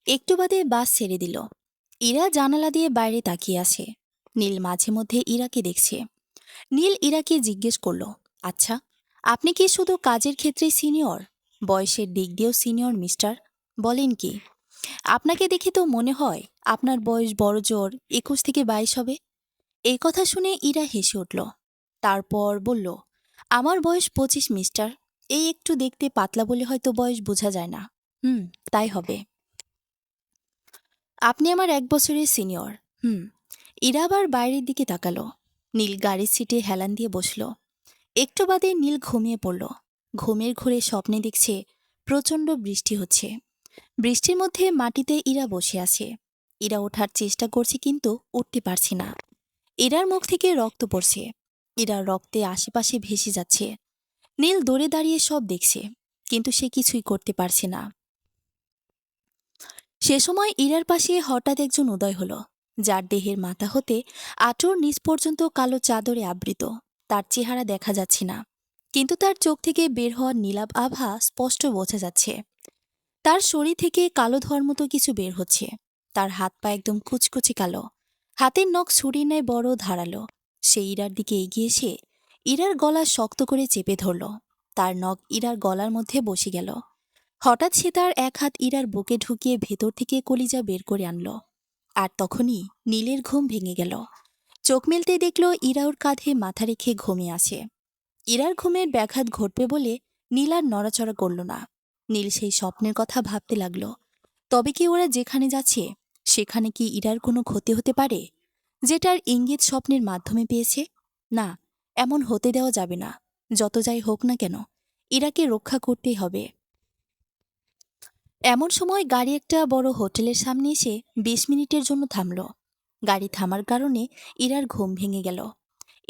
A: একটু বাদে বাস ছেড়ে দিল। ইরা জানালা দিয়ে বাইরে তাকিয়ে আছে। নীল মাঝে মধ্যে ইরাকে দেখছে। নীল ইরাকে জিজ্ঞেস করল, আচ্ছা, আপনি কি শুধু কাজের ক্ষেত্রে সিনিয়র? বয়সের দিক দিয়েও সিনিয়র মিস্টার? বলেন কি? আপনাকে দেখে তো মনে হয় আপনার বয়স বড়জোর 21 থেকে 22 হবে। এই কথা শুনে ইরা হেসে উঠল। তারপর বলল, আমার বয়স 25 মিস্টার। এই একটু দেখতে পাতলা বলে হয়তো বয়স বোঝা যায় না। তাই হবে। আপনি আমার 1 বছরের সিনিয়র। ইরা আবার বাইরের দিকে তাকালো। নীল গাড়ির সিটে হেলান দিয়ে বসল। একটু বাদে নীল ঘুমিয়ে পড়ল। ঘুমের ঘোরে স্বপ্নে দেখছে প্রচণ্ড বৃষ্টি হচ্ছে। বৃষ্টির মধ্যে মাটিতে ইরা বসে আছে। ইরা ওঠার চেষ্টা করছে কিন্তু উঠতে পারছে না। ইরার মুখ থেকে রক্ত পড়ছে। ইরার রক্তে আশেপাশে ভেসে যাচ্ছে। নীল দৌড়ে দাঁড়িয়ে সব দেখছে, কিন্তু সে কিছুই করতে পারছে না। সে সময় ইরার পাশে হঠাৎ একজন উদয় হল, যার দেহের মাথা হতে আঁটুর নিচ পর্যন্ত কালো চাদরে আবৃত। তার চেহারা দেখা যাচ্ছে না, কিন্তু তার চোখ থেকে বের হওয়া নীলাভ আভা স্পষ্ট বোঝা যাচ্ছে। তার শরীর থেকে কালো ধোঁয়ার মতো কিছু বের হচ্ছে। তার হাত পা একদম কুচকুচে কালো। হাতের নখ ছুরির ন্যায় বড় ধারালো। সে ইরার দিকে এগিয়ে এসে ইরার গলা শক্ত করে চেপে ধরল। তার নখ ইরার গলার মধ্যে বসে গেল। হঠাৎ সে তার এক হাত ইরার বুকে ঢুকিয়ে ভেতর থেকে কলিজা বের করে আনল। আর তখনই নীলের ঘুম ভেঙে গেল। চোখ মেলতে দেখল ইরা ওর কাঁধে মাথা রেখে ঘুমিয়ে আছে। ইরার ঘুমের ব্যাঘাত ঘটবে বলে নীল আর নড়াচড়া করল না। নীল সেই স্বপ্নের কথা ভাবতে লাগল। তবে কি ওরা যেখানে যাচ্ছে সেখানে কি ইরার কোনো ক্ষতি হতে পারে, যেটার ইঙ্গিত স্বপ্নের মাধ্যমে পেয়েছে? না, এমন হতে দেওয়া যাবে না। যত যাই হোক না কেন, ইরাকে রক্ষা করতেই হবে। এমন সময় গাড়ি একটা বড় হোটেলের সামনে এসে ২০ মিনিটের জন্য থামল। গাড়ি থামার কারণে ইরার ঘুম ভেঙে গেল।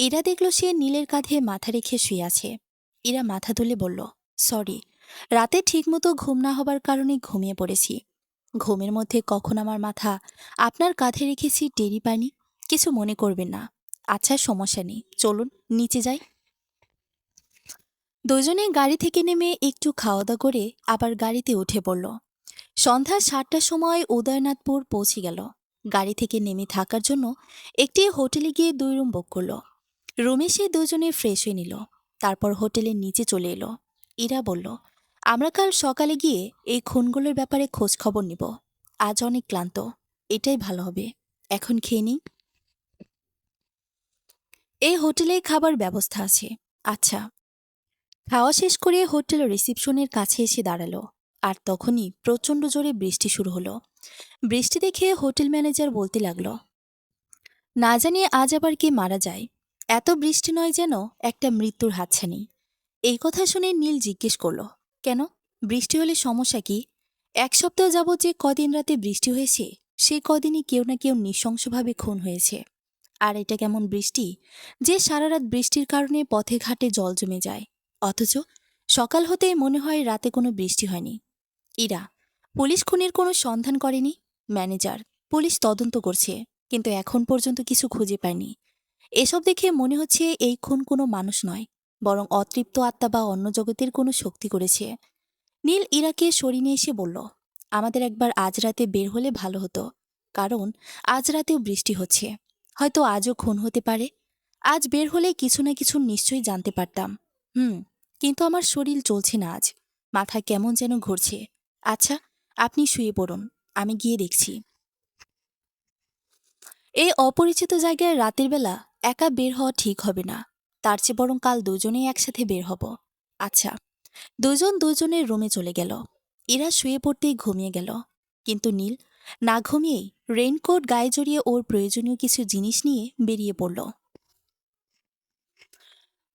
A: ইরা দেখল সে নীলের কাঁধে মাথা রেখে শুয়ে আছে। ইরা মাথা তুলে বলল, সরি, রাতে ঠিকমতো ঘুম না হবার কারণে ঘুমিয়ে পড়েছি। ঘুমের মধ্যে কখন আমার মাথা আপনার কাঁধে রেখেছি টেরই পাইনি। কিছু মনে করবেন না। আচ্ছা, সমস্যা নেই, চলুন নিচে যাই। দুজনে গাড়ি থেকে নেমে একটু খাওয়া দাওয়া করে আবার গাড়িতে উঠে পড়ল। সন্ধ্যা ৭টার সময় উদয়নাথপুর পৌঁছে গেল। গাড়ি থেকে নেমে থাকার জন্য একটি হোটেলে গিয়ে ২ রুম বুক করল। রুমে সে দুজনে ফ্রেশ হয়ে নিল। তারপর হোটেলের নিচে চলে এলো। ইরা বলল, আমরা কাল সকালে গিয়ে এই খুনগুলোর ব্যাপারে খোঁজ খবর নিব। আজ অনেক ক্লান্ত, এটাই ভালো হবে। এখন খেয়ে নিই। এই হোটেলে খাবার ব্যবস্থা আছে। আচ্ছা। খাওয়া শেষ করে হোটেল রিসিপশনের কাছে এসে দাঁড়ালো। আর তখনই প্রচণ্ড জোরে বৃষ্টি শুরু হলো। বৃষ্টি দেখে হোটেল ম্যানেজার বলতে লাগলো, না জানি আজ আবার কে মারা যায়। এত বৃষ্টি নয় যেন একটা মৃত্যুর হাতছানি। এই কথা শুনে নীল জিজ্ঞেস করল, কেন, বৃষ্টি হলে সমস্যা কি? ১ সপ্তাহ যাবৎ যে কদিন রাতে বৃষ্টি হয়েছে সেই কদিনই কেউ না কেউ নৃশংসভাবে খুন হয়েছে। আর এটা কেমন বৃষ্টি যে সারা রাত বৃষ্টির কারণে পথে ঘাটে জল জমে যায়, অথচ সকাল হতেই মনে হয় রাতে কোনো বৃষ্টি হয়নি। ইরা, পুলিশ খুনের কোনো সন্ধান করেনি? ম্যানেজার, পুলিশ তদন্ত করছে, কিন্তু এখন পর্যন্ত কিছু খুঁজে পায়নি। এসব দেখে মনে হচ্ছে এই খুন কোনো মানুষ নয়, বরং অতৃপ্ত আত্মা বা অন্য জগতের কোনো শক্তি করেছে। নীল ইরাকে সরিয়ে নিয়ে এসে বলল, আমাদের একবার আজ রাতে বের হলে ভালো হতো, কারণ আজ রাতেও বৃষ্টি হচ্ছে। হয়তো আজও খুন হতে পারে। আজ বের হলে কিছু না কিছু নিশ্চয়ই জানতে পারতাম। কিন্তু আমার শরীর চলছে না আজ। মাথা কেমন যেন ঘুরছে। আচ্ছা, আপনি শুয়ে পড়ুন, আমি গিয়ে দেখছি। এই অপরিচিত জায়গায় রাতের বেলা একা বের হওয়া ঠিক হবে না। তার চেয়ে বরং কাল দুজনেই একসাথে বের হব। আচ্ছা। দুজন দুজনের রুমে চলে গেল। ইরা শুয়ে পড়তেই ঘুমিয়ে গেল। কিন্তু নীল না ঘুমিয়েই রেইনকোট গায়ে জড়িয়ে ওর প্রয়োজনীয় কিছু জিনিস নিয়ে বেরিয়ে পড়ল।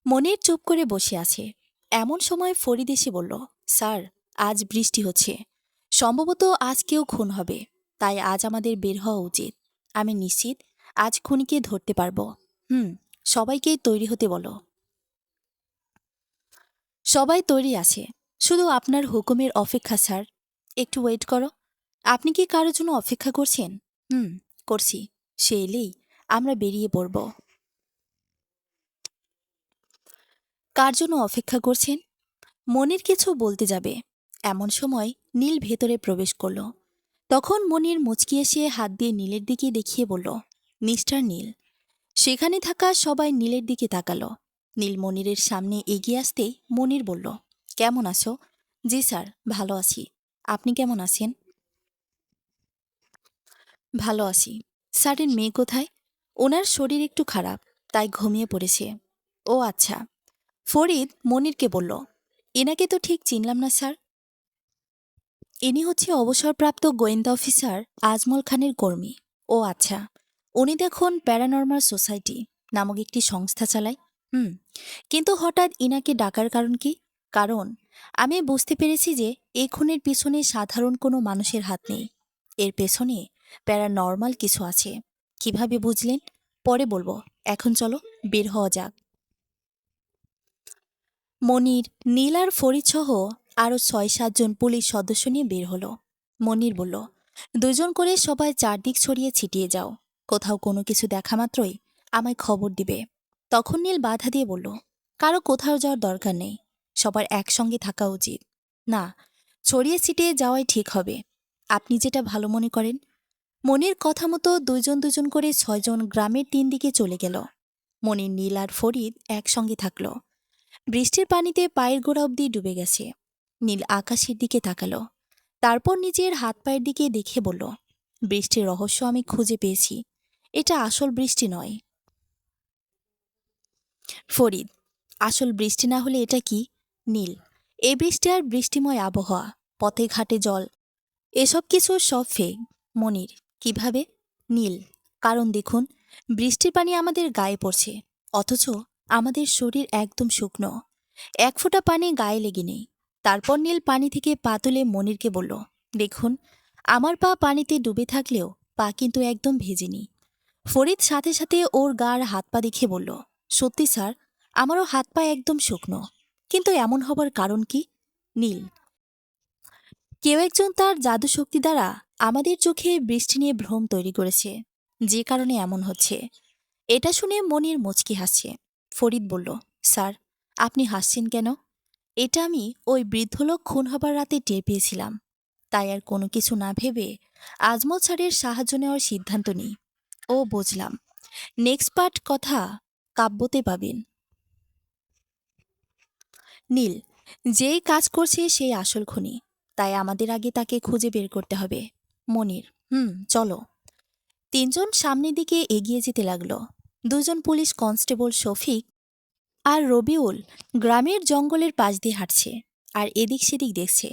A: মনির চুপ করে বসে আছে। এমন সময় ফরিদ এসে বলল, স্যার, আজ বৃষ্টি হচ্ছে। সম্ভবত আজ কেউ খুন হবে, তাই আজ আমাদের বের হওয়া উচিত। আমি নিশ্চিত আজ খুনিকে ধরতে পারবো। সবাইকে তৈরি হতে বলো। সবাই তৈরি আছে, শুধু আপনার হুকুমের অপেক্ষা স্যার। একটু ওয়েট করো। আপনি কি কারোর জন্য অপেক্ষা করছেন? করছি। সে এলেই আমরা বেরিয়ে পড়ব। কার জন্য অপেক্ষা করছেন? মনির কিছু বলতে যাবে, এমন সময় নীল ভেতরে প্রবেশ করল। তখন মনির মুচকি এসে হাত দিয়ে নীলের দিকে দেখিয়ে বলল, মিস্টার নীল। সেখানে থাকা সবাই নীলের দিকে তাকালো। নীল মনিরের সামনে এগিয়ে আসতেই মনির বলল, কেমন আছো? জি স্যার, ভালো আছি। আপনি কেমন আছেন? ভালো আছি। স্যারের মেয়ে কোথায়? ওনার শরীর একটু খারাপ, তাই ঘুমিয়ে পড়েছে। ও আচ্ছা। ফরিদ মনিরকে বলল, এনাকে তো ঠিক চিনলাম না স্যার। ইনি হচ্ছে অবসরপ্রাপ্ত গোয়েন্দা অফিসার আজমল খানের কর্মী। ও আচ্ছা। উনি দেখুন প্যারানর্মাল সোসাইটি নামক একটি সংস্থা চালায়। কিন্তু হঠাৎ ইনাকে ডাকার কারণ কি? কারণ আমি বুঝতে পেরেছি যে এই খুনের পিছনে সাধারণ কোনো মানুষের হাত নেই। এর পেছনে প্যারানর্মাল কিছু আছে। কিভাবে বুঝলেন? পরে বলবো। এখন চলো বের হওয়া যাক। মনির, নীল আর ফরিদ সহ আরও ৬-৭ জন পুলিশ সদস্য নিয়ে বের হলো। মনির বলল, ২ জন করে সবাই চারদিক ছড়িয়ে ছিটিয়ে যাও। কোথাও কোনো কিছু দেখা মাত্রই আমায় খবর দিবে। তখন নীল বাধা দিয়ে বলল, কারো কোথাও যাওয়ার দরকার নেই, সবার একসঙ্গে থাকা উচিত। না, ছড়িয়ে ছিটিয়ে যাওয়াই ঠিক হবে। আপনি যেটা ভালো মনে করেন। মনির কথা মতো ২ জন ২ জন করে ৬ জন গ্রামের ৩ দিকে চলে গেল। মনির, নীল আর ফরিদ একসঙ্গে থাকলো। বৃষ্টির পানিতে পায়ের গোড়া অবধি ডুবে গেছে। নীল আকাশের দিকে তাকালো, তারপর নিজের হাত পায়ের দিকে দেখে বলল, বৃষ্টির রহস্য আমি খুঁজে পেয়েছি। এটা আসল বৃষ্টি নয়। ফরিদ, আসল বৃষ্টি না হলে এটা কি? নীল, এই বৃষ্টি আর বৃষ্টিময় আবহাওয়া, পথে ঘাটে জল, এসব কিছু সব ফেক। মনির, কিভাবে? নীল, কারণ দেখুন, বৃষ্টির পানি আমাদের গায়ে পড়ছে, অথচ আমাদের শরীর একদম শুকনো, এক ফোঁটা পানি গায়ে লেগে নেই। তারপর নীল পানি থেকে পা তুলে মনিরকে বলল, দেখুন, আমার পা পানিতে ডুবে থাকলেও পা কিন্তু একদম ভেজেনি। ফরিদ সাথে সাথে ওর গার হাত পা দেখে বলল, সত্যি স্যার, আমারও হাত পা একদম শুকনো। কিন্তু এমন হবার কারণ কি? নীল, কেউ একজন তার জাদু শক্তি দ্বারা আমাদের চোখে বৃষ্টি নিয়ে ভ্রম তৈরি করেছে, যে কারণে এমন হচ্ছে। এটা শুনে মনির মুচকি হাসছে। ফরিদ বলল, স্যার, আপনি হাসছেন কেন? এটা আমি ওই বৃদ্ধ লোক খুন হবার রাতে টের পেয়েছিলাম, তাই আর কোনো কিছু না ভেবে আজমল স্যারের সাহায্য নেওয়ার সিদ্ধান্ত নিই। ও, বুঝলাম। নেক্সট পার্ট কথা কাব্যতে পাবেন। নীল, যেই কাজ করছে সেই আসল খুনি, তাই আমাদের আগে তাকে খুঁজে বের করতে হবে। মনির, চলো। তিনজন সামনের দিকে এগিয়ে যেতে লাগলো। দুজন পুলিশ কনস্টেবল শফিক আর রবিউল গ্রামের জঙ্গলের পাশ দিয়ে হাঁটছে আর এদিক সেদিক দেখছে।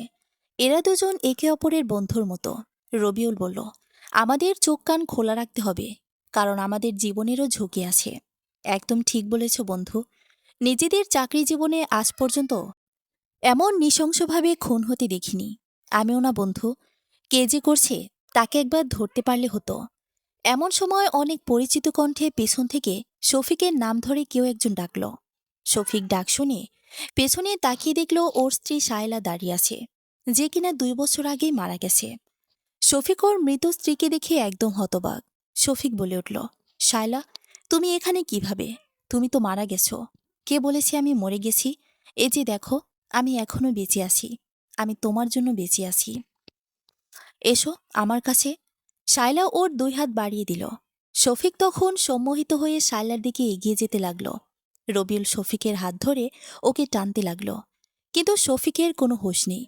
A: এরা দুজন একে অপরের বন্ধুর মতো। রবিউল বলল, আমাদের চোখ কান খোলা রাখতে হবে, কারণ আমাদের জীবনেরও ঝুঁকি আছে। একদম ঠিক বলেছ বন্ধু। নিজেদের চাকরি জীবনে আজ পর্যন্ত এমন নৃশংসভাবে খুন হতে দেখিনি। আমিও না বন্ধু। কে যে করছে তাকে একবার ধরতে পারলে হতো। এমন সময় অনেক পরিচিত কণ্ঠে পেছন থেকে শফিকের নাম ধরে কেউ একজন ডাকল। শফিক ডাক শুনে পেছনে তাকিয়ে দেখল ওর স্ত্রী শায়লা দাঁড়িয়ে আছে, যে কিনা 2 বছর আগেই মারা গেছে। শফিক ওর মৃত স্ত্রীকে দেখে একদম হতবাক। শফিক বলে উঠল, শায়লা, তুমি এখানে কিভাবে? তুমি তো মারা গেছো। কে বলেছে আমি মরে গেছি? এই যে দেখো, আমি এখনো বেঁচে আছি। আমি তোমার জন্য বেঁচে আছি। এসো আমার কাছে। শায়লা ওর 2 হাত বাড়িয়ে দিল। শফিক তখন সম্মোহিত হয়ে শায়লার দিকে এগিয়ে যেতে লাগল। রবিউল শফিকের হাত ধরে ওকে টানতে লাগল, কিন্তু শফিকের কোনো হুঁশ নেই।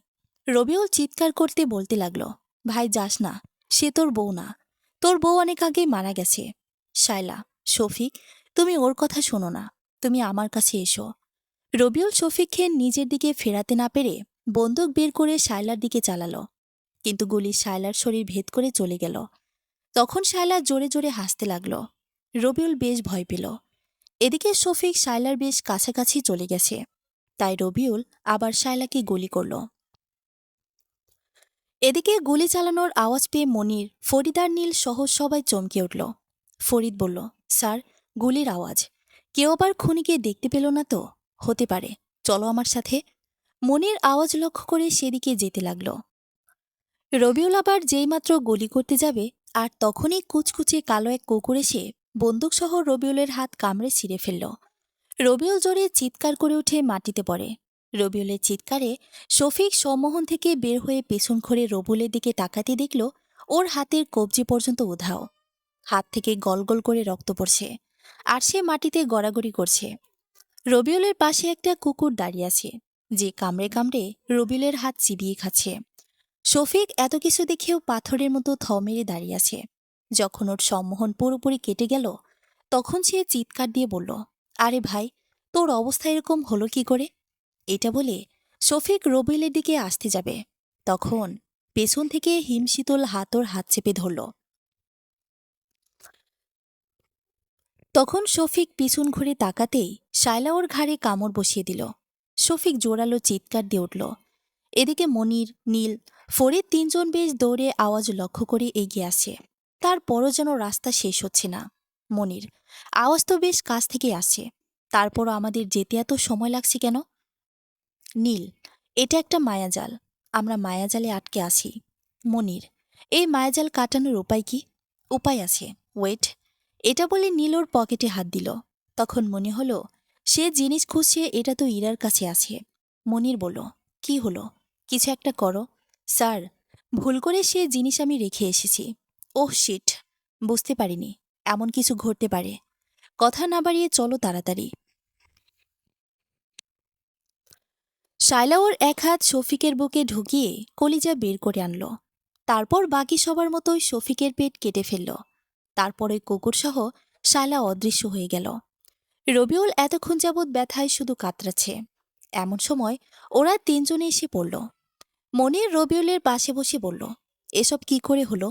A: রবিউল চিৎকার করতে বলতে লাগল, ভাই যাস না, সে তোর বউ না, তোর বউ অনেক আগেই মারা গেছে। শায়লা, শফিক, তুমি ওর কথা শোনো না, তুমি আমার কাছে এসো। রবিউল শফিককে নিজের দিকে ফেরাতে না পেরে বন্দুক বের করে শায়লার দিকে চালালো, কিন্তু গুলি শায়লার শরীর ভেদ করে চলে গেল। তখন শায়লা জোরে জোরে হাসতে লাগল। রবিউল বেশ ভয় পেল। এদিকে শফিক শায়লার বেশ কাছাকাছি চলে গেছে, তাই রবিউল আবার শায়লাকে গুলি করল। এদিকে গুলি চালানোর আওয়াজ পেয়ে মনির, ফরিদ আর নীল সহ সবাই চমকে উঠল। ফরিদ বলল, স্যার, গুলির আওয়াজ। কেউ আবার খুনিকে দেখতে পেল না তো? হতে পারে, চলো আমার সাথে। মনির আওয়াজ লক্ষ্য করে সেদিকে যেতে লাগল। রবিউল আবার যেইমাত্র গুলি করতে যাবে, আর তখনই কুচকুচে কালো এক কুকুর এসে বন্দুকসহ রবিউলের হাত কামড়ে ছিঁড়ে ফেলল। রবিউল জোরে চিৎকার করে উঠে মাটিতে পড়ে। রবিউলের চিৎকারে শফিক সম্মোহন থেকে বের হয়ে পেছন ঘুরে রবিউলের দিকে তাকাতে দেখল ওর হাতের কবজি পর্যন্ত উধাও। হাত থেকে গলগল করে রক্ত পড়ছে, আর সে মাটিতে গড়াগড়ি করছে। রবিউলের পাশে একটা কুকুর দাঁড়িয়ে আছে, যে কামড়ে কামড়ে রবিউলের হাত চিবিয়ে খাচ্ছে। শফিক এত কিছু দেখেও পাথরের মতো থ মেরে দাঁড়িয়ে আছে। যখন ওর সম্মোহন পুরোপুরি কেটে গেল, তখন সে চিৎকার দিয়ে বলল, আরে ভাই, তোর অবস্থা এরকম হলো কি করে? এটা বলে শফিক রবিউলের দিকে আসতে যাবে, তখন পেছন থেকে হিমশীতল হাত ওর হাত চেপে ধরল। তখন শফিক পিছন ঘুরে তাকাতেই শায়লা ওর ঘাড়ে কামড় বসিয়ে দিল। শফিক জোরালো চিৎকার দিয়ে উঠল। এদিকে মনির, নীল, ফরিদ 3 জন বেশ দৌড়ে আওয়াজ লক্ষ্য করে এগিয়ে আসে। তারপরও যেন রাস্তা শেষ হচ্ছে না। মনির, আওয়াজ তো বেশ কাছ থেকে আসছে, তারপরও আমাদের যেতে এত সময় লাগছে কেন? নীল, এটা একটা মায়াজাল, আমরা মায়াজালে আটকে আছি। মনির, এই মায়াজাল কাটানোর উপায় কি? উপায় আছে, ওয়েট। এটা বলে নীল ওর পকেটে হাত দিল। তখন মনে হলো সে জিনিস খুঁজছে, এটা তো ইরার কাছে আছে। মনির বলল, কি হলো? কিছু একটা করো। স্যার, ভুল করে সে জিনিস আমি রেখে এসেছি। ওহ শিট, বুঝতে পারিনি এমন কিছু ঘটতে পারে। কথা না বাড়িয়ে চলো তাড়াতাড়ি। শায়লা ওর এক হাত শফিকের বুকে ঢুকিয়ে কলিজা বের করে আনলো। তারপর বাকি সবার মতোই শফিকের পেট কেটে ফেলল। তারপরে কুকুরসহ শায়লা অদৃশ্য হয়ে গেল। রবিউল এতক্ষণ যাবৎ ব্যথায় শুধু কাতরাচ্ছে। এমন সময় ওরা তিনজনে এসে পড়ল। মনির রবিউলের পাশে বসে বলল, এসব কি করে হলো?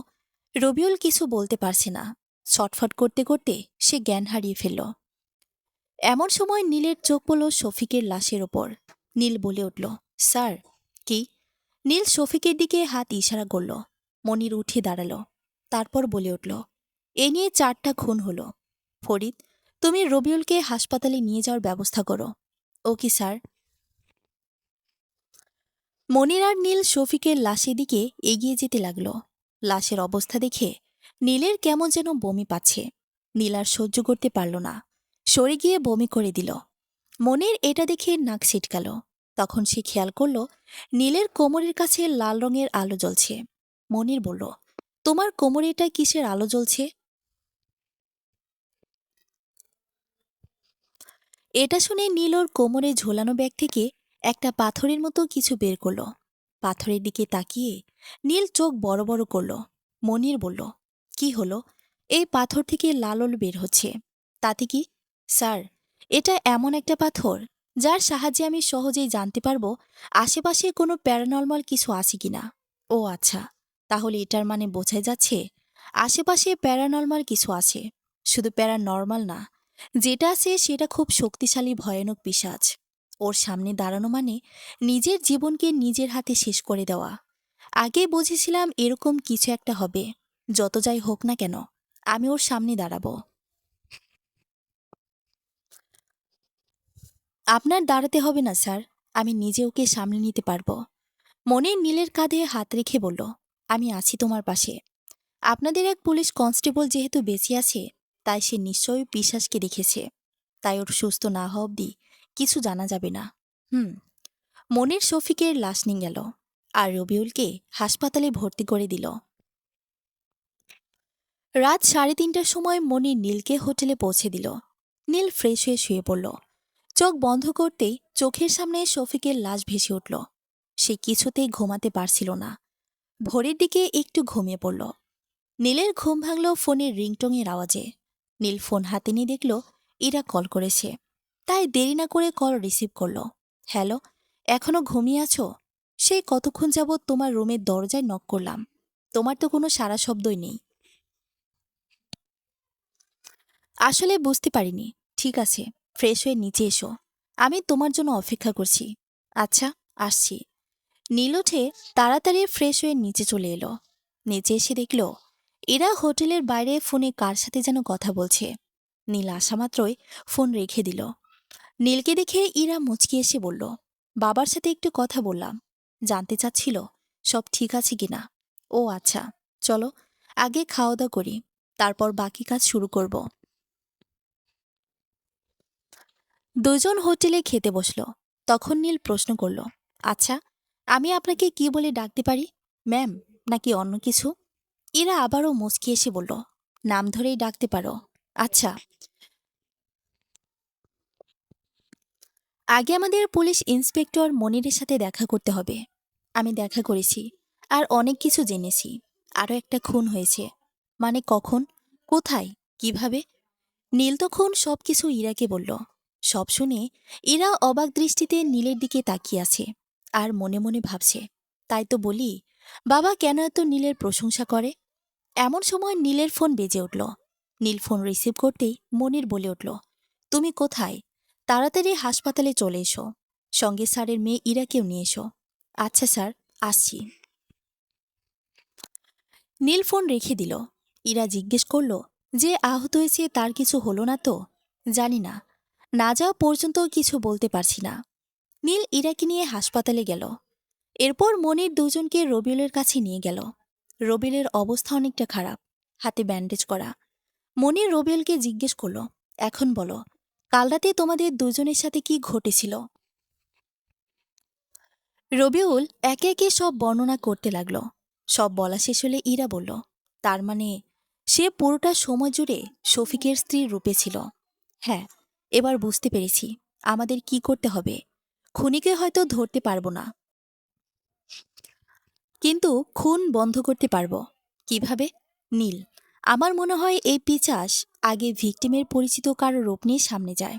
A: রবিউল কিছু বলতে পারছে না। ছটফট করতে করতে সে জ্ঞান হারিয়ে ফেলল। এমন সময় নীলের চোখ পড়ল শফিকের লাশের ওপর। নীল বলে উঠল, স্যার। কি? নীল শফিকের দিকে হাত ইশারা করল। মনির উঠে দাঁড়াল। তারপর বলে উঠল, এ নিয়ে 4টা খুন হলো। ফরিদ, তুমি রবিউলকে হাসপাতালে নিয়ে যাওয়ার ব্যবস্থা করো। Okay sir. মনির আর নীল শফিকের লাশের দিকে এগিয়ে যেতে লাগল। লাশের অবস্থা দেখে নীলের কেমন যেন বমি পাচ্ছে। নীল আর সহ্য করতে পারল না, সরে গিয়ে বমি করে দিল। মনির এটা দেখে নাক ছিটকাল। তখন সে খেয়াল করল নীলের কোমরের কাছে লাল রঙের আলো জ্বলছে। মনির বলল, তোমার কোমরে এটা কিসের আলো জ্বলছে? এটা শুনে নীল ওর কোমরে ঝোলানো ব্যাগ থেকে একটা পাথরের মতো কিছু বের করল। পাথরের দিকে তাকিয়ে নীল চোখ বড় বড় করল। মনির বলল, কি হলো? এই পাথর থেকে লাল আলো বের হচ্ছে। তাতে কি? স্যার, এটা এমন একটা পাথর যার সাহায্যে আমি সহজেই জানতে পারবো আশেপাশে কোনো প্যারানর্মাল কিছু আছে কিনা। ও আচ্ছা, তাহলে এটার মানে বোঝাই যাচ্ছে আশেপাশে প্যারানর্মাল কিছু আছে। শুধু প্যারানর্মাল না, যেটা আছে সেটা খুব শক্তিশালী ভয়ানক পিশাচ। ওর সামনে দাঁড়ানো মানে নিজের জীবনকে নিজের হাতে শেষ করে দেওয়া। আগে বুঝেছিলাম এরকম কিছু একটা হবে। যত যাই হোক না কেন, আমি ওর সামনে দাঁড়াবো। আপনার দাঁড়াতে হবে না স্যার, আমি নিজে ওকে সামলে নিতে পারবো। মনির নীলের কাঁধে হাত রেখে বলল, আমি আছি তোমার পাশে। আপনাদের এক পুলিশ কনস্টেবল যেহেতু বেঁচে আছে, তাই সে নিশ্চয়ই পিশাচকে দেখেছে। তাই ওর সুস্থ না হওয়া অব্দি কিছু জানা যাবে না। হুম। মনির শফিকের লাশ নিয়ে গেল আর রবিউলকে হাসপাতালে ভর্তি করে দিল। রাত 3:30টার সময় মনির নীলকে হোটেলে পৌঁছে দিল। নীল ফ্রেশ হয়ে শুয়ে পড়ল। চোখ বন্ধ করতেই চোখের সামনে শফিকের লাশ ভেসে উঠল। সে কিছুতেই ঘুমাতে পারছিল না। ভোরের দিকে একটু ঘুমিয়ে পড়ল। নীলের ঘুম ভাঙল ফোনের রিংটংয়ের আওয়াজে। নীল ফোন হাতে নিয়ে দেখল ইরা কল করেছে। তাই দেরি না করে কল রিসিভ করল। হ্যালো, এখনো ঘুমিয়ে আছো? সেই কতক্ষণ যাবৎ তোমার রুমের দরজায় নক করলাম, তোমার তো কোনো সাড়া শব্দই নেই। আসলে বুঝতে পারিনি। ঠিক আছে, ফ্রেশ হয়ে নিচে এসো, আমি তোমার জন্য অপেক্ষা করছি। আচ্ছা, আসছি। নীল উঠে তাড়াতাড়ি ফ্রেশ হয়ে নিচে চলে এলো। নিচে এসে দেখল এরা হোটেলের বাইরে ফোনে কার সাথে যেন কথা বলছে। নীল আসা মাত্রই ফোন রেখে দিল। নীলকে দেখে ইরা মুচকি এসে বলল, বাবার সাথে একটু কথা বললাম, জানতে চাচ্ছিল সব ঠিক আছে কিনা। ও আচ্ছা, চলো আগে খাওয়া দাওয়া করি, তারপর বাকি কাজ শুরু করব। দুজন হোটেলে খেতে বসল। তখন নীল প্রশ্ন করল, আচ্ছা, আমি আপনাকে কি বলে ডাকতে পারি? ম্যাম, নাকি অন্য কিছু? এরা আবারও মুচকি এসে বলল, নাম ধরেই ডাকতে পারো। আচ্ছা, আগে আমাদের পুলিশ ইন্সপেক্টর মনিরের সাথে দেখা করতে হবে। আমি দেখা করেছি আর অনেক কিছু জেনেছি। আরও একটা খুন হয়েছে। মানে কখন, কোথায়, কিভাবে? নীল তখন সবকিছু ইরাকে বলল। সব শুনে ইরা অবাক দৃষ্টিতে নীলের দিকে তাকিয়ে আছে আর মনে মনে ভাবছে, তাই তো বলি বাবা কেন এত নীলের প্রশংসা করে। এমন সময় নীলের ফোন বেজে উঠল। নীল ফোন রিসিভ করতেই মনির বলে উঠল, তুমি কোথায়? তাড়াতাড়ি হাসপাতালে চলে এসো, সঙ্গে স্যারের মেয়ে ইরাকেও নিয়ে এসো। আচ্ছা স্যার, আসছি। নীল ফোন রেখে দিল। ইরা জিজ্ঞেস করল, যে আহত হয়েছে তার কিছু হলো না তো? জানি না, না যাওয়া পর্যন্ত কিছু বলতে পারছি না। নীল ইরাকে নিয়ে হাসপাতালে গেল। এরপর মনির দুজনকে রবিউলের কাছে নিয়ে গেল। রবিউলের অবস্থা অনেকটা খারাপ, হাতে ব্যান্ডেজ করা। মনির রবিউলকে জিজ্ঞেস করল, এখন বলো, কাল রাতে তোমাদের দুজনের সাথে কি ঘটেছিল? রবিউল একে একে সব বর্ণনা করতে লাগল। সব বলা শেষ হলে ইরা বলল, তার মানে সে পুরোটা সময় জুড়ে শফিকের স্ত্রীর রূপে ছিল। হ্যাঁ, এবার বুঝতে পেরেছি আমাদের কি করতে হবে। খুনিকে হয়তো ধরতে পারবো না, কিন্তু খুন বন্ধ করতে পারবো। কিভাবে? নীল, আমার মনে হয় এই পিশাচ আগে ভিকটিমের পরিচিত কারো রূপ নিয়ে সামনে যায়,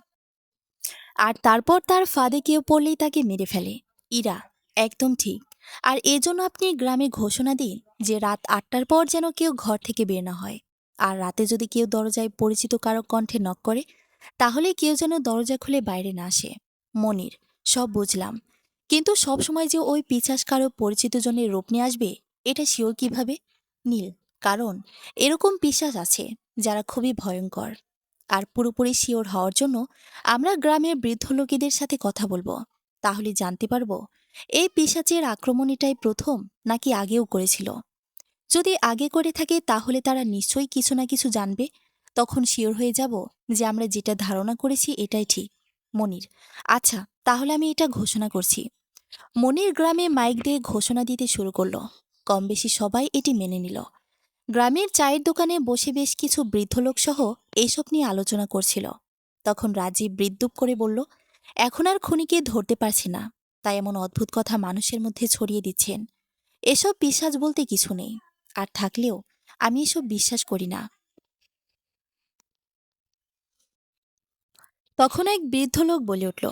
A: আর তারপর তার ফাঁদে কেউ পড়লেই তাকে মেরে ফেলে। ইরা, একদম ঠিক। আর এজন্য আপনি গ্রামে ঘোষণা দিন যে রাত ৮টার পর যেন কেউ ঘর থেকে বের না হয়। আর রাতে যদি কেউ দরজায় পরিচিত কারো কণ্ঠে নক করে, তাহলে কেউ যেন দরজা খুলে বাইরে না আসে। মনির, সব বুঝলাম, কিন্তু সবসময় যে ওই পিশাচ কারো পরিচিত জনের রূপ নিয়ে আসবে, এটা শিওর কিভাবে? নীল, কারণ এরকম পিশাচ আছে যারা খুবই ভয়ঙ্কর। আর পুরোপুরি শিওর হওয়ার জন্য আমরা গ্রামের বৃদ্ধ লোকেদের সাথে কথা বলবো। তাহলে জানতে পারবো এই পিশাচের আক্রমণ এটাই প্রথম নাকি আগেও করেছিল। যদি আগে করে থাকে তাহলে তারা নিশ্চয়ই কিছু না কিছু জানবে। তখন শিওর হয়ে যাব যে আমরা যেটা ধারণা করেছি এটাই ঠিক। মনির, আচ্ছা, তাহলে আমি এটা ঘোষণা করছি। মনির গ্রামে মাইক দিয়ে ঘোষণা দিতে শুরু করলো। কম বেশি সবাই এটি মেনে নিল। গ্রামের চায়ের দোকানে বসে বেশ কিছু বৃদ্ধ লোক সহ এইসব নিয়ে আলোচনা করছিল। তখন রাজীব বিদ্রূপ করে বলল, এখন আর খুনিকে ধরতে পারছি না, তাই এমন অদ্ভুত কথা মানুষের মধ্যে ছড়িয়ে দিচ্ছেন। এসব বিশ্বাস বলতে কিছু নেই, আর থাকলেও আমি এসব বিশ্বাস করি না। তখন এক বৃদ্ধ লোক বলে উঠল,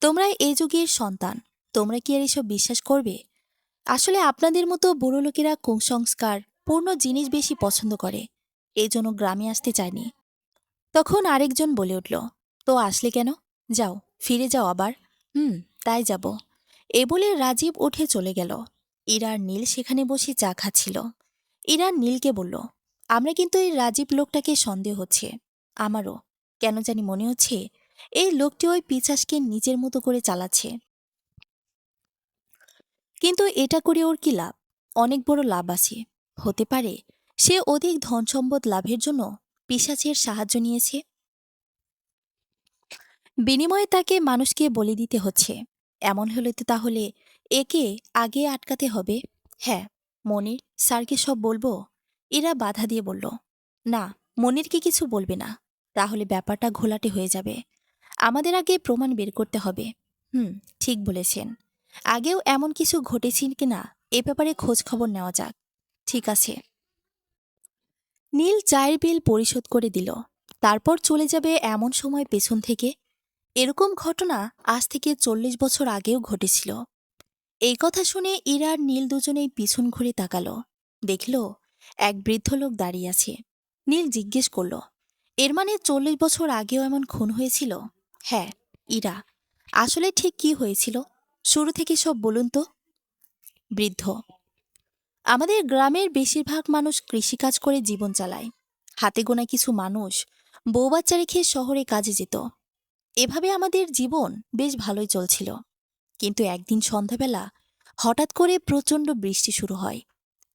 A: তোমরা এই যুগের সন্তান, তোমরা কি আর এসব বিশ্বাস করবে? আসলে আপনাদের মতো বুড়ো লোকেরা কুসংস্কার পূর্ণ জিনিস বেশি পছন্দ করে, এই জন্য গ্রামে আসতে চায়নি। তখন আরেকজন বলে উঠল, তো আসলে কেন? যাও, ফিরে যাও আবার। হুম, তাই যাব। এ বলে রাজীব উঠে চলে গেল। ইরার নীল সেখানে বসে চা খাচ্ছিল। ইরা নীলকে বলল, আমরা কিন্তু এই রাজীব লোকটাকে সন্দেহ হচ্ছে। আমারও কেন জানি মনে হচ্ছে এই লোকটি ওই পিশাচকে নিজের মতো করে চালাচ্ছে। কিন্তু এটা করে ওর কি লাভ? অনেক বড় লাভ আছে। হতে পারে সে অধিক ধন সম্পদ লাভের জন্য পিশাচের সাহায্য নিয়েছে। বিনিময়ে তাকে মানুষকে বলি দিতে হচ্ছে। এমন হলে তো তাহলে একে আগে আটকাতে হবে। হ্যাঁ, মনির স্যারকে সব বলবো। এরা বাধা দিয়ে বলল, না, মনিরকে কিছু বলবে না, তাহলে ব্যাপারটা ঘোলাটে হয়ে যাবে। আমাদের আগে প্রমাণ বের করতে হবে। হুম, ঠিক বলেছেন। আগেও এমন কিছু ঘটেছিল কিনা এ ব্যাপারে খোঁজ খবর নেওয়া যাক। ঠিক আছে। নীল চায়ের বিল পরিশোধ করে দিল। তারপর চলে যাবে এমন সময় পেছন থেকে। এরকম ঘটনা আজ থেকে ৪০ বছর আগেও ঘটেছিল। এই কথা শুনে ইরা আর নীল দুজনেই পিছন ঘুরে তাকালো। দেখল এক বৃদ্ধ লোক দাঁড়িয়ে আছে। নীল জিজ্ঞেস করল, এর মানে ৪০ বছর আগেও এমন খুন হয়েছিল? হ্যাঁ। ইরা, আসলে ঠিক কি হয়েছিল শুরু থেকে সব বলুন তো। বৃদ্ধ, আমাদের গ্রামের বেশিরভাগ মানুষ কৃষিকাজ করে জীবন চালায়। হাতে গোনা কিছু মানুষ বউ বাচ্চা রেখে শহরে কাজে যেত। এভাবে আমাদের জীবন বেশ ভালোই চলছিল। কিন্তু একদিন সন্ধ্যাবেলা হঠাৎ করে প্রচণ্ড বৃষ্টি শুরু হয়।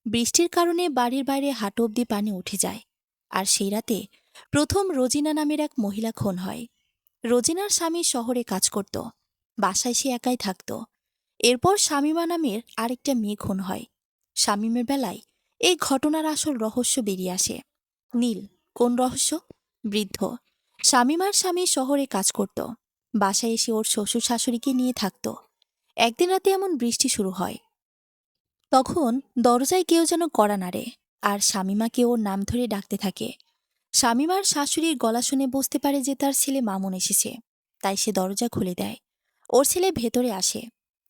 A: বৃষ্টির কারণে বাড়ির বাইরে হাঁটু অব্দি পানি উঠে যায়। আর সেই রাতে প্রথম রোজিনা নামের এক মহিলা খুন হয়। রোজিনার স্বামী শহরে কাজ করত, বাসায় সে একাই থাকত। এরপর শামীমা নামের আরেকটা মেয়ে খুন হয়। শামীমের বেলায় এই ঘটনার আসল রহস্য বেরিয়ে আসে। নীল, কোন রহস্য? বৃদ্ধ, শামীমার স্বামী শহরে কাজ করত, বাসায় এসে ওর শ্বশুর শাশুড়িকে নিয়ে থাকত। একদিন রাতে এমন বৃষ্টি শুরু হয়। তখন দরজায় কেউ যেন কড়া নাড়ে, আর শামীমাকে ওর নাম ধরে ডাকতে থাকে। শামীমার শাশুড়ির গলা শুনে বুঝতে পারে যে তার ছেলে মামুন এসেছে, তাই সে দরজা খুলে দেয়। ওর ছেলে ভেতরে আসে,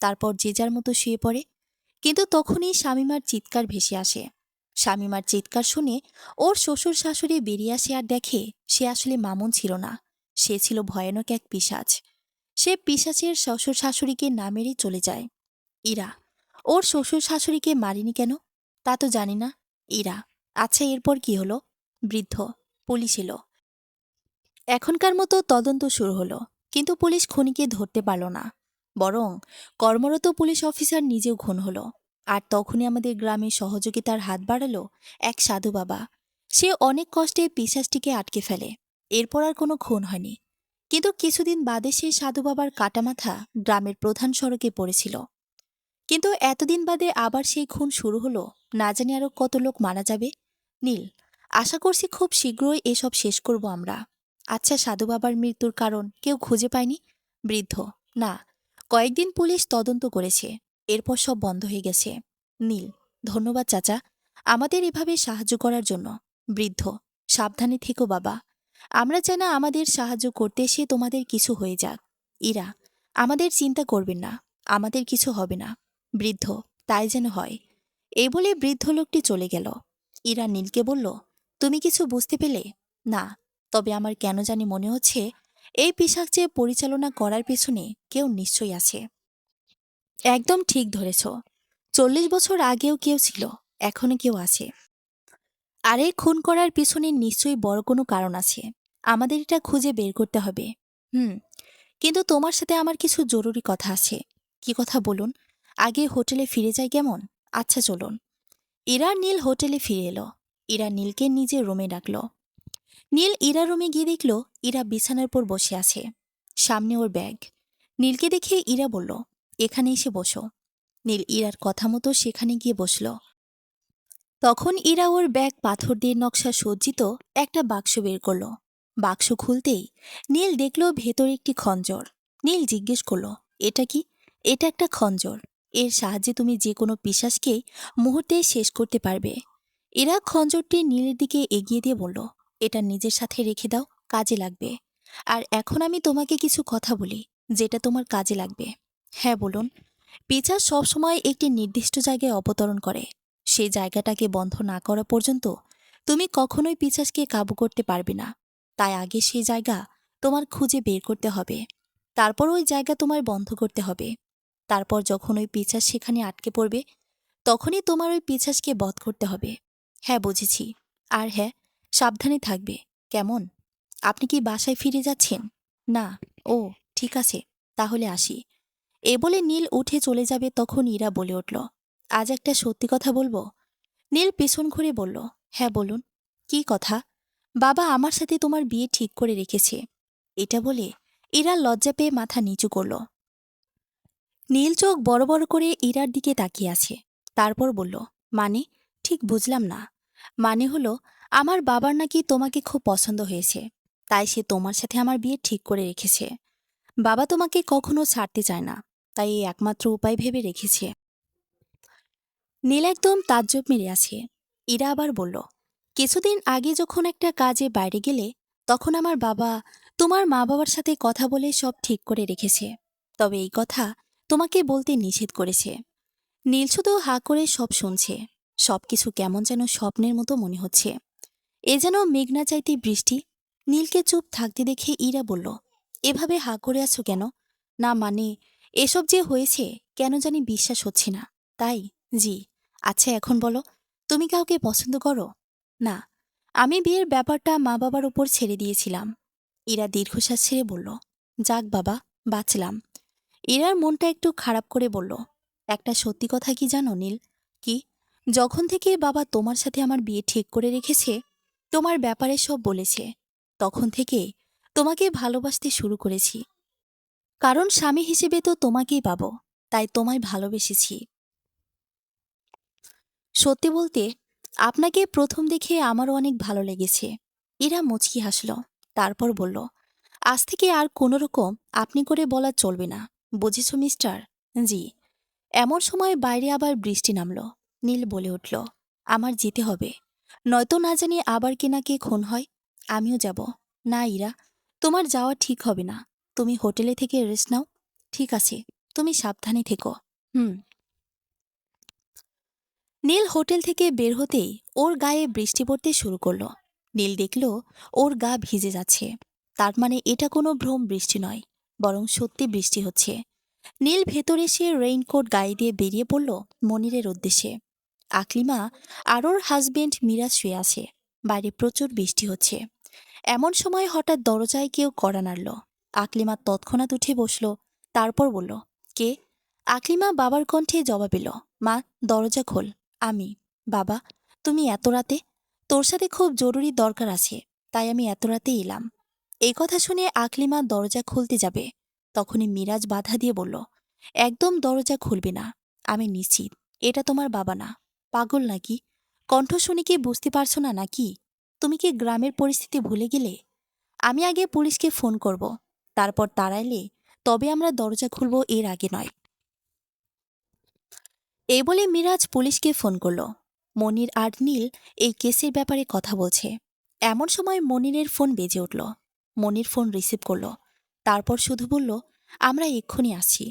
A: তারপর যে যার মতো শুয়ে পড়ে। কিন্তু তখনই শামীমার চিৎকার ভেসে আসে। শামীমার চিৎকার শুনে ওর শ্বশুর শাশুড়ি বেরিয়ে আসে আর দেখে সে আসলে মামুন ছিল না, সে ছিল ভয়ানক এক পিশাচ। সে পিশাচের শ্বশুর শাশুড়িকে না মেরেই চলে যায়। ইরা, ওর শ্বশুর শাশুড়িকে মারিনি কেন? তা তো জানি না। ইরা, আচ্ছা, এরপর কি হলো? বৃদ্ধ, পুলিশ এলো। এখনকার মতো তদন্ত শুরু হলো, কিন্তু পুলিশ খুনিকে ধরতে পারল না। বরং কর্মরত পুলিশ অফিসার নিজেও খুন হলো। আর তখনই আমাদের গ্রামে সহযোগিতার হাত বাড়ালো এক সাধু বাবা। সে অনেক কষ্টে পিশাচটিকে আটকে ফেলে। এরপর আর কোনো খুন হয়নি। কিন্তু কিছুদিন বাদে সেই সাধু বাবার কাটা মাথা গ্রামের প্রধান সড়কে পড়েছিল। কিন্তু এতদিন বাদে আবার সেই খুন শুরু হলো। না জানি আরো কত লোক মারা যাবে। নীল, আশা করছি খুব শীঘ্রই এসব শেষ করব আমরা। আচ্ছা, সাধু বাবার মৃত্যুর কারণ কেউ খুঁজে পায়নি? বৃদ্ধ: না, কয়েকদিন পুলিশ তদন্ত করেছে, এরপর সব বন্ধ হয়ে গেছে। নীল: ধন্যবাদ চাচা, আমাদের এভাবে সাহায্য করার জন্য। বৃদ্ধ: সাবধানে থেকো বাবা, আমরা চাই না আমাদের সাহায্য করতে এসে তোমাদের কিছু হয়ে যাক। ইরা: আমাদের চিন্তা করবেন না, আমাদের কিছু হবে না। বৃদ্ধ: তাই যেন হয়। এই বলে বৃদ্ধ লোকটি চলে গেল। ইরা নীলকে বলল, তুমি কিছু বুঝতে পেলে? না, তবে আমার কেন জানি মনে হচ্ছে এই পিশাচ যে পরিচালনা করার পেছনে কেউ নিশ্চয়ই আছে। একদম ঠিক ধরেছ, 40 বছর আগেও কেউ ছিল, এখনো কেউ আছে। আর এই খুন করার পিছনে নিশ্চয়ই বড় কোনো কারণ আছে। আমাদের এটা খুঁজে বের করতে হবে। হুম, কিন্তু তোমার সাথে আমার কিছু জরুরি কথা আছে। কি কথা বলুন? আগে হোটেলে ফিরে যাই কেমন? আচ্ছা চলুন। ইরা নীল হোটেলে ফিরে এলো। ইরা নীলকে নিজের রুমে ডাকল। নীল ইরা রুমে গিয়ে দেখল ইরা বিছানার উপর বসে আছে, সামনে ওর ব্যাগ। নীলকে দেখে ইরা বলল, এখানে এসে বসো। নীল ইরার কথা মতো সেখানে গিয়ে বসল। তখন ইরা ওর ব্যাগ পাথর দিয়ে নকশা সজ্জিত একটা বাক্স বের করল। বাক্স খুলতেই নীল দেখল ভেতরে একটি খঞ্জর। নীল জিজ্ঞেস করল, এটা কি? এটা একটা খঞ্জর, এর সাহায্যে তুমি যে কোনো পিশাচকেই মুহূর্তে শেষ করতে পারবে। ইরা খঞ্জরটি নীলের দিকে এগিয়ে দিয়ে বলল, এটা নিজের সাথে রেখে দাও, কাজে লাগবে। আর এখন আমি তোমাকে কিছু কথা বলি, যেটা তোমার কাজে লাগবে। হ্যাঁ বলুন। পিশাচ সবসময় একটি নির্দিষ্ট জায়গায় অবতরণ করে। সেই জায়গাটাকে বন্ধ না করা পর্যন্ত তুমি কখনোই পিশাচকে কাবু করতে পারবে না। তাই আগে সেই জায়গা তোমার খুঁজে বের করতে হবে। তারপর ওই জায়গা তোমার বন্ধ করতে হবে। তারপর যখন ওই পিশাচ সেখানে আটকে পড়বে, তখনই তোমার ওই পিশাচকে বধ করতে হবে। হ্যাঁ বুঝেছি। আর হ্যাঁ, সাবধানে থাকবে, কেমন? আপনি কি বাসায় ফিরে যাচ্ছেন? না। ও, ঠিক আছে, তাহলে আসি। এ বলে নীল উঠে চলে যাবে তখন ইরা বলে উঠল, আজ একটা সত্যি কথা বলবো? নীল পেছন ঘুরে বলল, হ্যাঁ বলুন। কি কথা? বাবা আমার সাথে তোমার বিয়ে ঠিক করে রেখেছে। এটা বলে ইরা লজ্জা পেয়ে মাথা নিচু করল। নীল চোখ বড় বড় করে ইরার দিকে তাকিয়ে আছে। তারপর বলল, মানে? ঠিক বুঝলাম না। মানে হলো, আমার বাবার নাকি তোমাকে খুব পছন্দ হয়েছে, তাই সে তোমার সাথে আমার বিয়ে ঠিক করে রেখেছে। বাবা তোমাকে কখনো ছাড়তে চায় না, তাই এই একমাত্র উপায় ভেবে রেখেছে। নীল একদম তাজ্জব মেরে আছে। ইরা আবার বলল, কিছুদিন আগে যখন একটা কাজে বাইরে গেলে, তখন আমার বাবা তোমার মা বাবার সাথে কথা বলে সব ঠিক করে রেখেছে। তবে এই কথা তোমাকে বলতে নিষেধ করেছে। নীল শুধু হাঁ করে সব শুনছে। সবকিছু কেমন যেন স্বপ্নের মতো মনে হচ্ছে। এ যেন মেঘনা চাইতে বৃষ্টি। নীলকে চুপ থাকতে দেখে ইরা বলল, এভাবে হাঁ করে আছো কেন? না মানে, এসব যে হয়েছে কেন জানি বিশ্বাস হচ্ছে না, তাই। জি। আচ্ছা এখন বলো, তুমি কাউকে পছন্দ করো? না, আমি বিয়ের ব্যাপারটা মা বাবার উপর ছেড়ে দিয়েছিলাম। ইরা দীর্ঘশ্বাস ছেড়ে বলল, যাক বাবা, বাঁচলাম। ইরার মনটা একটু খারাপ করে বলল, একটা সত্যি কথা কি জানো নীল? কি? যখন থেকে বাবা তোমার সাথে আমার বিয়ে ঠিক করে রেখেছে, তোমার ব্যাপারে সব বলেছে, তখন থেকে তোমাকে ভালোবাসতে শুরু করেছি। কারণ স্বামী হিসেবে তো তোমাকেই পাবো, তাই তোমায় ভালোবেসেছি। সত্যি বলতে, আপনাকে প্রথম দেখে আমারও অনেক ভালো লেগেছে। ইরা মুচকি হাসল। তারপর বলল, আজ থেকে আর কোনো রকম আপনি করে বলা চলবে না, বুঝেছ মিস্টার? জি। এমন সময় বাইরে আবার বৃষ্টি নামল। নীল বলে উঠল, আমার যেতে হবে, নয়তো না জানি আবার কে না কে খুন হয়। আমিও যাব। না ইরা, তোমার যাওয়া ঠিক হবে না। তুমি হোটেলে থেকে রেস্ট নাও। ঠিক আছে, তুমি সাবধানে থেকো। হুম। নীল হোটেল থেকে বের হতেই ওর গায়ে বৃষ্টি পড়তে শুরু করল। নীল দেখল ওর গা ভিজে যাচ্ছে। তার মানে এটা কোনো ভ্রম বৃষ্টি নয়, বরং সত্যি বৃষ্টি হচ্ছে। নীল ভেতরে এসে রেইনকোট গায়ে দিয়ে বেরিয়ে পড়ল মনিরের উদ্দেশ্যে। আকলিমা আর ওর হাজবেন্ড মিরাজ শুয়ে আছে। বাইরে প্রচুর বৃষ্টি হচ্ছে। এমন সময় হঠাৎ দরজায় কেউ কড়া নাড়ল। আকলিমা তৎক্ষণাৎ উঠে বসল। তারপর বলল, কে? আকলিমা বাবার কণ্ঠে জবাব এলো, মা, দরজা খোল। আমি। বাবা, তুমি এত রাতে? তোর সাথে খুব জরুরি দরকার আছে, তাই আমি এত রাতে এলাম। এই কথা শুনে আকলিমা দরজা খুলতে যাবে, তখনই মিরাজ বাধা দিয়ে বলল, একদম দরজা খুলবে না। আমি নিশ্চিত এটা তোমার বাবা না। পাগল নাকি? কণ্ঠ শুনে কি বুঝতে পারছো না নাকি? তুমি কি গ্রামের পরিস্থিতি ভুলে গেলে? আমি আগে পুলিশকে ফোন করব, তারপর তারা এলে তবে আমরা দরজা খুলব, এর আগে নয়। এই বলে মিরাজ পুলিশকে ফোন করল। মনির আর নীল এই কেসের ব্যাপারে কথা বলছে। এমন সময় মনিরের ফোন বেজে উঠল। মনির ফোন রিসিভ করল, তারপর শুধু বলল, আমরা এক্ষুনি আসছি।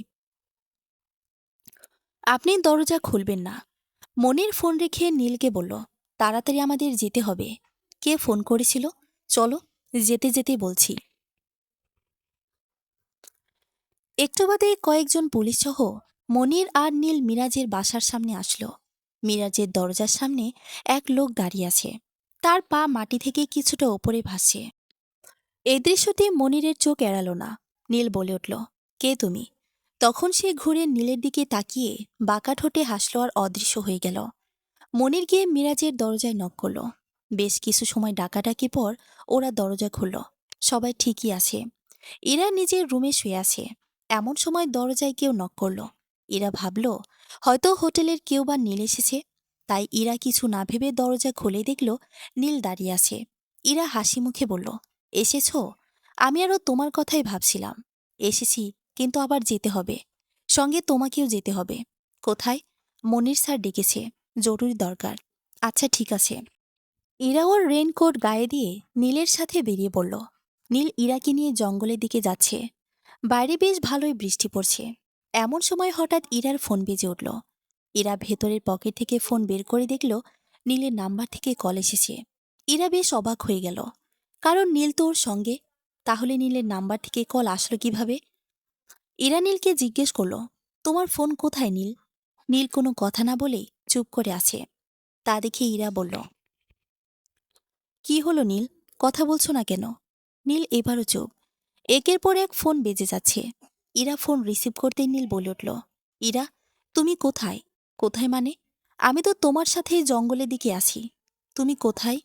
A: আপনি দরজা খুলবেন না। মনির ফোন রেখে নীলকে বলল, তাড়াতাড়ি আমাদের যেতে হবে। কে ফোন করেছিল? চলো, যেতে যেতে বলছি। একটু বাদে কয়েকজন পুলিশসহ মনির আর নীল মিরাজের বাসার সামনে আসলো। মিরাজের দরজার সামনে এক লোক দাঁড়িয়ে আছে, তার পা মাটি থেকে কিছুটা ওপরে ভাসছে। এই দৃশ্যটি মনিরের চোখ এড়াল না। নীল বলে উঠল, কে তুমি? তখন সে ঘুরে নীলের দিকে তাকিয়ে বাঁকা ঠোঁটে হাসল আর অদৃশ্য হয়ে গেল। মনির গিয়ে মিরাজের দরজায় নক করল। বেশ কিছু সময় ডাকাডাকি পর ওরা দরজা খুলল। সবাই ঠিকই আছে। এরা নিজের রুমে শুয়ে আছে। এমন সময় দরজায় কেউ নক করল। এরা ভাবল হয়তো হোটেলের কেউ বা নীল এসেছে। তাই ইরা কিছু না ভেবে দরজা খুলে দেখল নীল দাঁড়িয়ে আছে। ইরা হাসি মুখে বলল, এসেছ? আমি আরও তোমার কথাই ভাবছিলাম। এসেছি, কিন্তু আবার যেতে হবে। সঙ্গে তোমাকেও যেতে হবে। কোথায়? মনির স্যার ডেকেছে, জরুরি দরকার। আচ্ছা ঠিক আছে। ইরা ওর রেইনকোট গায়ে দিয়ে নীলের সাথে বেরিয়ে পড়ল। নীল ইরাকে নিয়ে জঙ্গলের দিকে যাচ্ছে। বাইরে বেশ ভালোই বৃষ্টি পড়ছে। এমন সময় হঠাৎ ইরার ফোন বেজে উঠল। ইরা ভেতরের পকেট থেকে ফোন বের করে দেখল নীলের নাম্বার থেকে কল এসেছে। ইরা বেশ অবাক হয়ে গেল, কারণ নীল তো ওর সঙ্গে। তাহলে নীলের নাম্বার থেকে কল আসলো কিভাবে? ইরা নীলকে জিজ্ঞেস করল, তোমার ফোন কোথায় নীল? নীল কোনো কথা না বলেই চুপ করে আছে। তা দেখে ইরা বলল, কি হলো নীল, কথা বলছো না কেন? নীল এবারও চুপ। একের পর এক ফোন বেজে যাচ্ছে। ইরা ফোন রিসিভ করতেই নীল বলে উঠল, ইরা, তুমি কোথায়? কোথায় মানে? আমি তো তোমার সাথে জঙ্গলের দিকে আছি। তুমি কোথায়?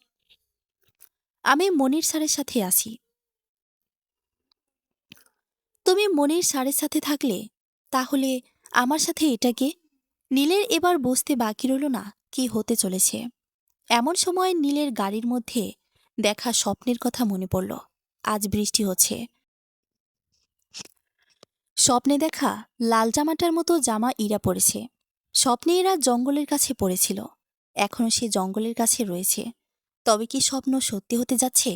A: আমি মনির স্যারের সাথে আছি। তুমি মনির স্যারের সাথে থাকলে তাহলে আমার সাথে এটাকে? নীলের এবার বুঝতে বাকি রইল না কি হতে চলেছে। এমন সময় নীলের গাড়ির মধ্যে দেখা স্বপ্নের কথা মনে পড়ল। আজ বৃষ্টি হচ্ছে। স্বপ্নে দেখা লাল জামাটার মতো জামা ইরা পড়েছে। স্বপ্নে এরা জঙ্গলের কাছে পড়েছিল। এখনও সে জঙ্গলের কাছে রয়েছে। তবে কি স্বপ্ন সত্যি হতে যাচ্ছে?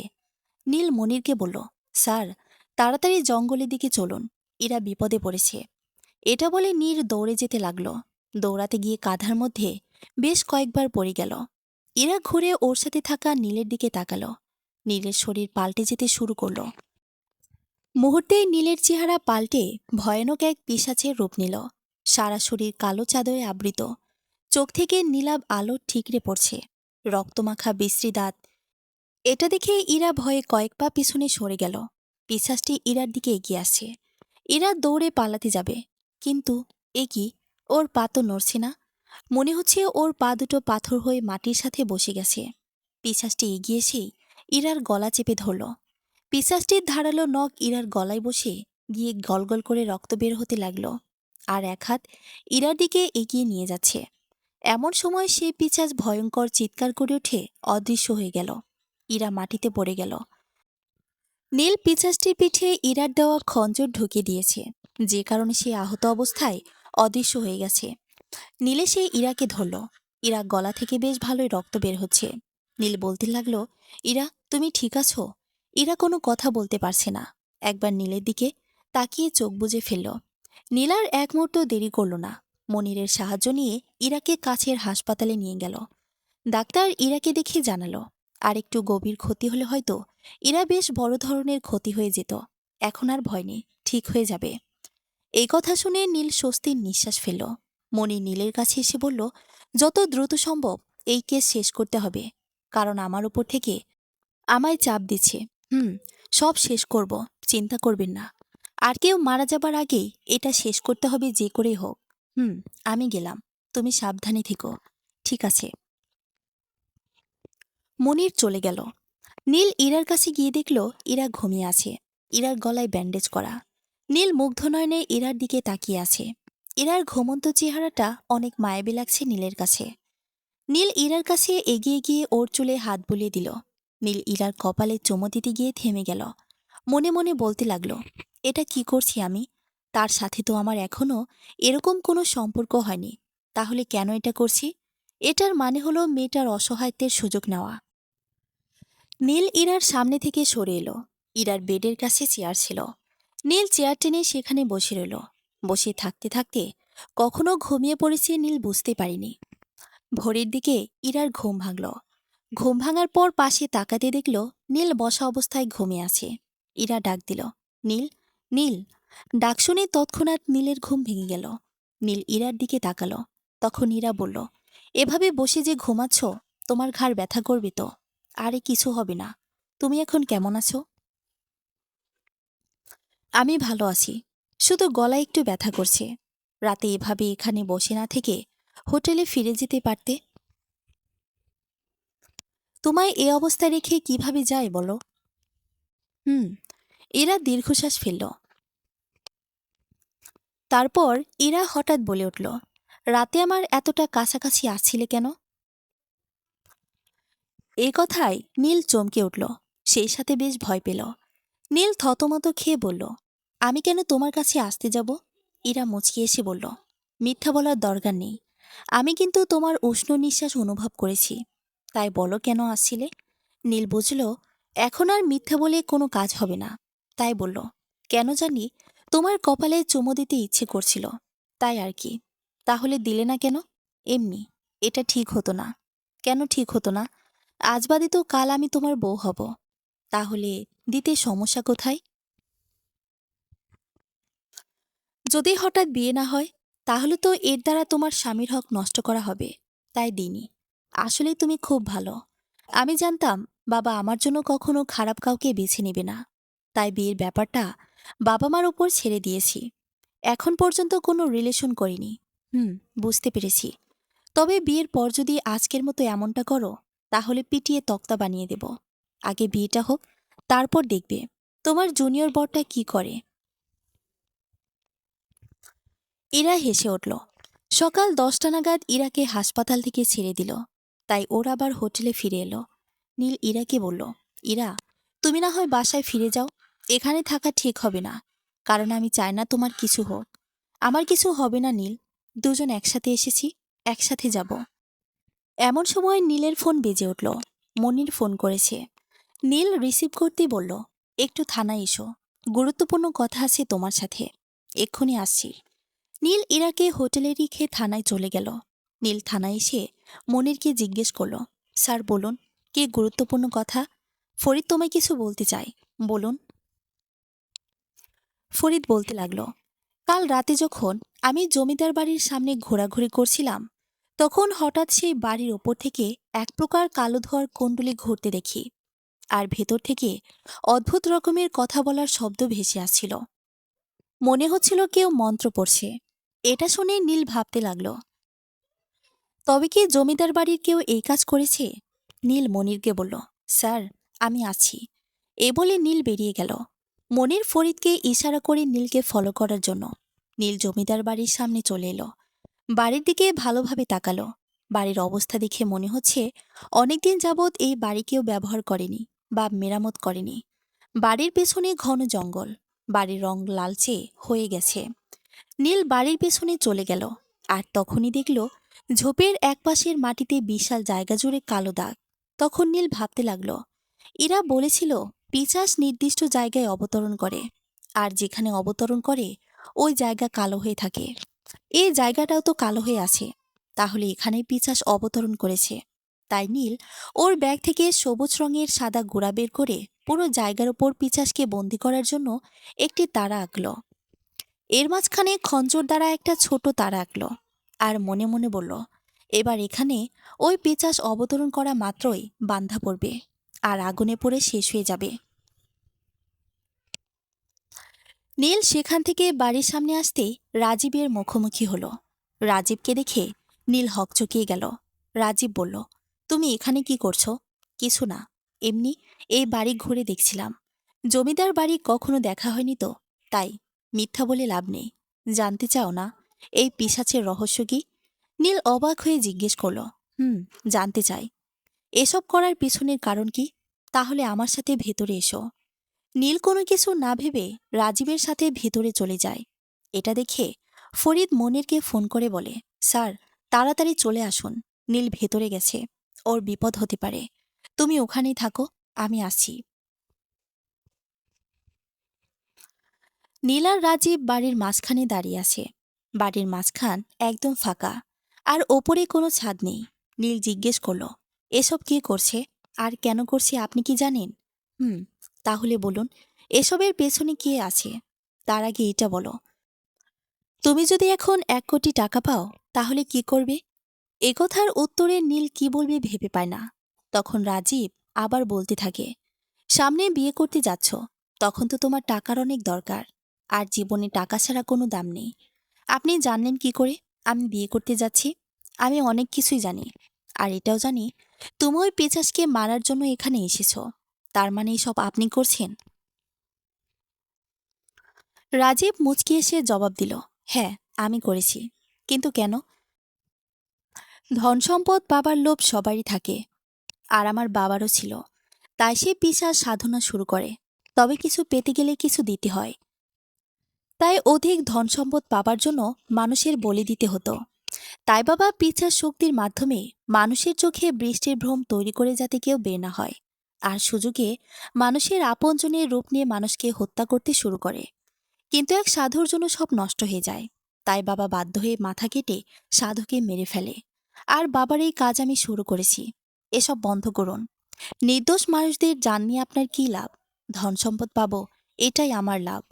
A: নীল মনিরকে বলল, স্যার, তাড়াতাড়ি জঙ্গলের দিকে চলুন, এরা বিপদে পড়েছে। এটা বলে নীর দৌড়ে যেতে লাগল। দৌড়াতে গিয়ে কাঁধার মধ্যে বেশ কয়েকবার পড়ে গেল। এরা ঘুরে ওর সাথে থাকা নীলের দিকে তাকাল। নীলের শরীর পাল্টে যেতে শুরু করল। মুহূর্তেই নীলের চেহারা পাল্টে ভয়ানক এক পিশাচের রূপ নিল। সারা শরীর কালো চাদরে আবৃত। চোখ থেকে নীলাভ আলো ঠিকরে পড়ছে। রক্তমাখা বিশ্রী দাঁত। এটা দেখে ইরা ভয়ে কয়েক পা পিছনে সরে গেল। পিশাচটি ইরার দিকে এগিয়ে আসছে। ইরা দৌড়ে পালাতে যাবে, কিন্তু এ কি, ওর পা তো নড়ছে না। মনে হচ্ছে ওর পা দুটো পাথর হয়ে মাটির সাথে বসে গেছে। পিশাচটি এগিয়ে এসেই ইরার গলা চেপে ধরল। পিশাচটির ধারালো নখ ইরার গলায় বসে গিয়ে গলগল করে রক্ত বের হতে লাগল। আর এক হাত ইরার দিকে এগিয়ে নিয়ে যাচ্ছে। এমন সময় সে পিশাচ ভয়ঙ্কর চিৎকার করে উঠে অদৃশ্য হয়ে গেল। ইরা মাটিতে পড়ে গেল। নীল পিশাচটির পিঠে ইরার দেওয়া খঞ্জর ঢুকিয়ে দিয়েছে, যে কারণে সে আহত অবস্থায় অদৃশ্য হয়ে গেছে। নীলে সে ইরাকে ধরল। ইরা গলা থেকে বেশ ভালোই রক্ত বের হচ্ছে। নীল বলতে লাগল, ইরা, তুমি ঠিক আছো? ইরা কোনো কথা বলতে পারছে না। একবার নীলের দিকে তাকিয়ে চোখ বুজে ফেলল। নীল আর এক মুহূর্ত দেরি করল না। মনিরের সাহায্য নিয়ে ইরাকে কাছের হাসপাতালে নিয়ে গেল। ডাক্তার ইরাকে দেখে জানালো, আর একটু গভীর ক্ষতি হলে হয়তো ইরা বেশ বড় ধরনের ক্ষতি হয়ে যেত। এখন আর ভয় নেই, ঠিক হয়ে যাবে। এই কথা শুনে নীল স্বস্তির নিঃশ্বাস ফেলল। মনি নীলের কাছে এসে বলল, যত দ্রুত সম্ভব এই কেস শেষ করতে হবে, কারণ আমার উপর থেকে আমায় চাপ দিচ্ছে। সব শেষ করব, চিন্তা করবেন না। আর কেউ মারা যাবার আগেই এটা শেষ করতে হবে যে করেই হোক। আমি গেলাম, তুমি সাবধানে থেকো। ঠিক আছে। মনির চলে গেল। নীল ইরার কাছে গিয়ে দেখল ইরা ঘুমিয়ে আছে। ইরার গলায় ব্যান্ডেজ করা। নীল মুগ্ধ নয়নে ইরার দিকে তাকিয়ে আছে। ইরার ঘুমন্ত চেহারাটা অনেক মায়াবী লাগছে নীলের কাছে। নীল ইরার কাছে এগিয়ে গিয়ে ওর চুলে হাত বুলিয়ে দিল। নীল ইরার কপালে চুমো দিতে গিয়ে থেমে গেল। মনে মনে বলতে লাগলো, এটা কি করছি আমি? তার সাথে তো আমার এখনো এরকম কোনো সম্পর্ক হয়নি। তাহলে কেন এটা করছি? এটার মানে হলো মেয়েটার অসহায়ত্বের সুযোগ নেওয়া। নীল ইরার সামনে থেকে সরে এলো। ইরার বেডের কাছে চেয়ার ছিল। নীল চেয়ার টেনে সেখানে বসে রইল। বসে থাকতে থাকতে কখনো ঘুমিয়ে পড়েছে নীল বুঝতে পারিনি। ভোরের দিকে ইরার ঘুম ভাঙল। ঘুম ভাঙার পর পাশে তাকাতে দেখল নীল বসা অবস্থায় ঘুমিয়ে আছে। ইরা ডাক দিল, নীল, নীল। ডাক শুনে তৎক্ষণাৎ নীলের ঘুম ভেঙে গেল। নীল ইরার দিকে তাকালো। তখন ইরা বলল, এভাবে বসে যে ঘুমাচ্ছ, তোমার ঘাড় ব্যথা করবে তো? আরে কিছু হবে না। তুমি এখন কেমন আছো? আমি ভালো আছি, শুধু গলায় একটু ব্যথা করছে। রাতে এভাবে এখানে বসে না থেকে হোটেলে ফিরে যেতে পারতে। তোমায় এ অবস্থায় রেখে কিভাবে যায় বলো? হুম। এরা দীর্ঘশ্বাস ফেলল। তারপর ইরা হঠাৎ বলে উঠল, রাতে আমার এতটা কাছাকাছি আসছিলে কেন? এই কথায় নীল চমকে উঠল। সেই সাথে বেশ ভয় পেল। নীল থতমত খেয়ে বলল, আমি কেন তোমার কাছে আসতে যাব? ইরা মুচকি এসে বলল, মিথ্যা বলার দরকার নেই। আমি কিন্তু তোমার উষ্ণ নিঃশ্বাস অনুভব করেছি। তাই বলো কেন আসছিলে? নীল বুঝল এখন আর মিথ্যা বলে কোনো কাজ হবে না। তাই বলল, কেন জানি তোমার কপালে চুমো দিতে ইচ্ছে করছিল, তাই আর কি। তাহলে দিলে না কেন? এমনি। এটা ঠিক হতো না। কেন ঠিক হতো না? আজ বাদে তো কাল আমি তোমার বউ হব। তাহলে দিতে সমস্যা কোথায়? যদি হঠাৎ বিয়ে না হয়, তাহলে তো এর দ্বারা তোমার স্বামীর হক নষ্ট করা হবে। তাই দিনি। আসলেই তুমি খুব ভালো। আমি জানতাম বাবা আমার জন্য কখনো খারাপ কাউকে বেছে নেবে না। তাই বিয়ের ব্যাপারটা বাবা মার উপর ছেড়ে দিয়েছি। এখন পর্যন্ত কোনো রিলেশন করিনি। বুঝতে পেরেছি। তবে বিয়ের পর যদি আজকের মতো এমনটা করো, তাহলে পিটিয়ে তক্তা বানিয়ে দেব। আগে বিয়েটা হোক, তারপর দেখবে তোমার জুনিয়র বরটা কি করে। ইরা হেসে উঠল। সকাল 10টা নাগাদ ইরাকে হাসপাতাল থেকে ছেড়ে দিল। তাই ওর আবার হোটেলে ফিরে এলো। নীল ইরাকে বলল, ইরা, তুমি না হয় বাসায় ফিরে যাও। এখানে থাকা ঠিক হবে না। কারণ আমি চাই না তোমার কিছু হোক। আমার কিছু হবে না নীল। দুজন একসাথে এসেছি, একসাথে যাব। এমন সময় নীলের ফোন বেজে উঠল। মনির ফোন করেছে। নীল রিসিভ করতেই বলল, একটু থানায় এসো। গুরুত্বপূর্ণ কথা আছে তোমার সাথে। এক্ষুনি আসছি। নীল ইরাকে হোটেলে রেখে থানায় চলে গেল। নীল থানায় এসে মনিরকে জিজ্ঞেস করল, স্যার বলুন, কি গুরুত্বপূর্ণ কথা? ফরিদ তোমায় কিছু বলতে চায়, বলুন। ফরিদ বলতে লাগলো, কাল রাতে যখন আমি জমিদার বাড়ির সামনে ঘোরাঘুরি করছিলাম, তখন হঠাৎ সেই বাড়ির ওপর থেকে এক প্রকার কালো ধোঁয়ার কুণ্ডলি ঘুরতে দেখি। আর ভেতর থেকে অদ্ভুত রকমের কথা বলার শব্দ ভেসে আসছিল। মনে হচ্ছিল কেউ মন্ত্র পড়ছে। এটা শুনে নীল ভাবতে লাগলো, তবে কি জমিদার বাড়ির কেউ এই কাজ করেছে? নীল মনিরকে বলল, স্যার, আমি আছি। এ বলে নীল বেরিয়ে গেল। মনির ফরিদকে ইশারা করে নীলকে ফলো করার জন্য। নীল জমিদার বাড়ির সামনে চলে এলো। বাড়ির দিকে ভালোভাবে তাকালো। বাড়ির অবস্থা দেখে মনে হচ্ছে অনেকদিন যাবৎ এই বাড়ি কেউ ব্যবহার করেনি বা মেরামত করেনি। বাড়ির পেছনে ঘন জঙ্গল। বাড়ির রং লালচে হয়ে গেছে। নীল বাড়ির পেছনে চলে গেল। আর তখনই দেখল ঝোপের একপাশের মাটিতে বিশাল জায়গা জুড়ে কালো দাগ। তখন নীল ভাবতে লাগলো, এরা বলেছিল পিশাচ নির্দিষ্ট জায়গায় অবতরণ করে, আর যেখানে অবতরণ করে ওই জায়গা কালো হয়ে থাকে। এই জায়গাটাও তো কালো হয়ে আছে। তাহলে এখানে পিশাচ অবতরণ করেছে। তাই নীল ওর ব্যাগ থেকে সবুজ রঙের সাদা গুঁড়া বের করে পুরো জায়গার ওপর পিশাচকে বন্দি করার জন্য একটি তারা আঁকল। এর মাঝখানে খঞ্জর দ্বারা একটা ছোট তারা আঁকল। আর মনে মনে বলল, এবার এখানে ওই পিশাচ অবতরণ করা মাত্রই বান্ধা পড়বে আর আগুনে পড়ে শেষ হয়ে যাবে। নীল সেখান থেকে বাড়ির সামনে আসতেই রাজীবের মুখোমুখি হলো। রাজীবকে দেখে নীল হকচকিয়ে গেল। রাজীব বলল, তুমি এখানে কি করছো? কিছু না, এমনি এই বাড়ি ঘুরে দেখছিলাম। জমিদার বাড়ি কখনো দেখা হয়নি তো, তাই। মিথ্যা বলে লাভ নেই। জানতে চাও না এই পিশাচের রহস্য কি? নীল অবাক হয়ে জিজ্ঞেস করল, জানতে চাই। এসব করার পিছনের কারণ কি? তাহলে আমার সাথে ভেতরে এসো। নীল কোনো কিছু না ভেবে রাজীবের সাথে ভেতরে চলে যায়। এটা দেখে ফরিদ মনিরকে ফোন করে বলে, স্যার, তাড়াতাড়ি চলে আসুন। নীল ভেতরে গেছে, ওর বিপদ হতে পারে। তুমি ওখানেই থাকো, আমি আসছি। নীল আর রাজীব বাড়ির মাঝখানে দাঁড়িয়ে আছে। বাড়ির মাঝখান একদম ফাঁকা, আর ওপরে কোনো ছাদ নেই। নীল জিজ্ঞেস করল, এসব কে করছে আর কেন করছে আপনি কি জানেন? হুম, তাহলে বলুন, এসবের পেছনে কে আছে? তার আগে এটা বলো, তুমি যদি এখন 1 কোটি টাকা পাও তাহলে কি করবে? এ কথার উত্তরে নীল কি বলবে ভেবে পায় না। তখন রাজীব আবার বলতে থাকে, সামনে বিয়ে করতে যাচ্ছ, তখন তো তোমার টাকার অনেক দরকার। আর জীবনে টাকা ছাড়া কোনো দাম নেই। আপনি জানলেন কি করে আমি বিয়ে করতে যাচ্ছি? আমি অনেক কিছুই জানি। আর এটাও জানি তুমি ওই পেঁচাসকে মারার জন্য এখানে এসেছ। তার মানে সব আপনি করছেন? রাজীব মুচকি এসে জবাব দিল, হ্যাঁ, আমি করেছি। কিন্তু কেন? ধন সম্পদ বাবার লোভ সবারই থাকে, আর আমার বাবারও ছিল। তাই সে পিশাচ সাধনা শুরু করে। তবে কিছু পেতে গেলে কিছু দিতে হয়। তাই অধিক ধন সম্পদ পাবার জন্য মানুষের বলি দিতে হতো। তাই বাবা পিশাচ শক্তির মাধ্যমে মানুষের চোখে বৃষ্টির ভ্রম তৈরি করে যাতে কেউ বের না হয়। আর সুযোগে মানুষের আপনজনের রূপ নিয়ে মানুষকে হত্যা করতে শুরু করে। কিন্তু এক সাধুর জন্য সব নষ্ট হয়ে যায়। তাই বাবা বাধ্য হয়ে মাথা কেটে সাধুকে মেরে ফেলে। আর বাবার এই কাজ আমি শুরু করেছি। এসব বন্ধ করুন। নির্দোষ মানুষদের জান নিয়ে আপনার কি লাভ? ধন সম্পদ পাবো, এটাই আমার লাভ।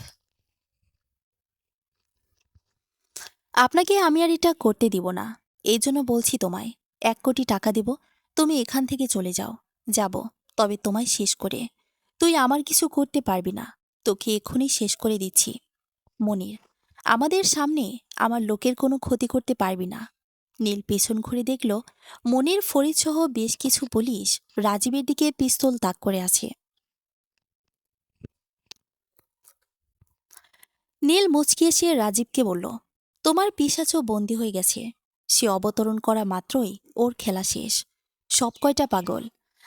A: আপনাকে আমি আর এটা করতে দিব না। এই জন্য বলছি তোমায়, 1 কোটি টাকা দেব, তুমি এখান থেকে চলে যাও। যাব, তবে তোমায় শেষ করে। তুই আমার কিছু করতে পারবি না, তোকে এক্ষুনি শেষ করে দিচ্ছি। মনির, আমাদের সামনে আমার লোকের কোনো ক্ষতি করতে পারবি না। নীল পেছন ঘুরে দেখল মনির, ফরিদ সহ বেশ কিছু পুলিশ রাজীবের দিকে পিস্তল তাক করে আছে। নীল মুচকি এসে রাজীবকে বলল, তোমার পিশাচও বন্দী হয়ে গেছে। সে অবতরণ করা মাত্রই ওর খেলা শেষ। সব কয়টা পাগল।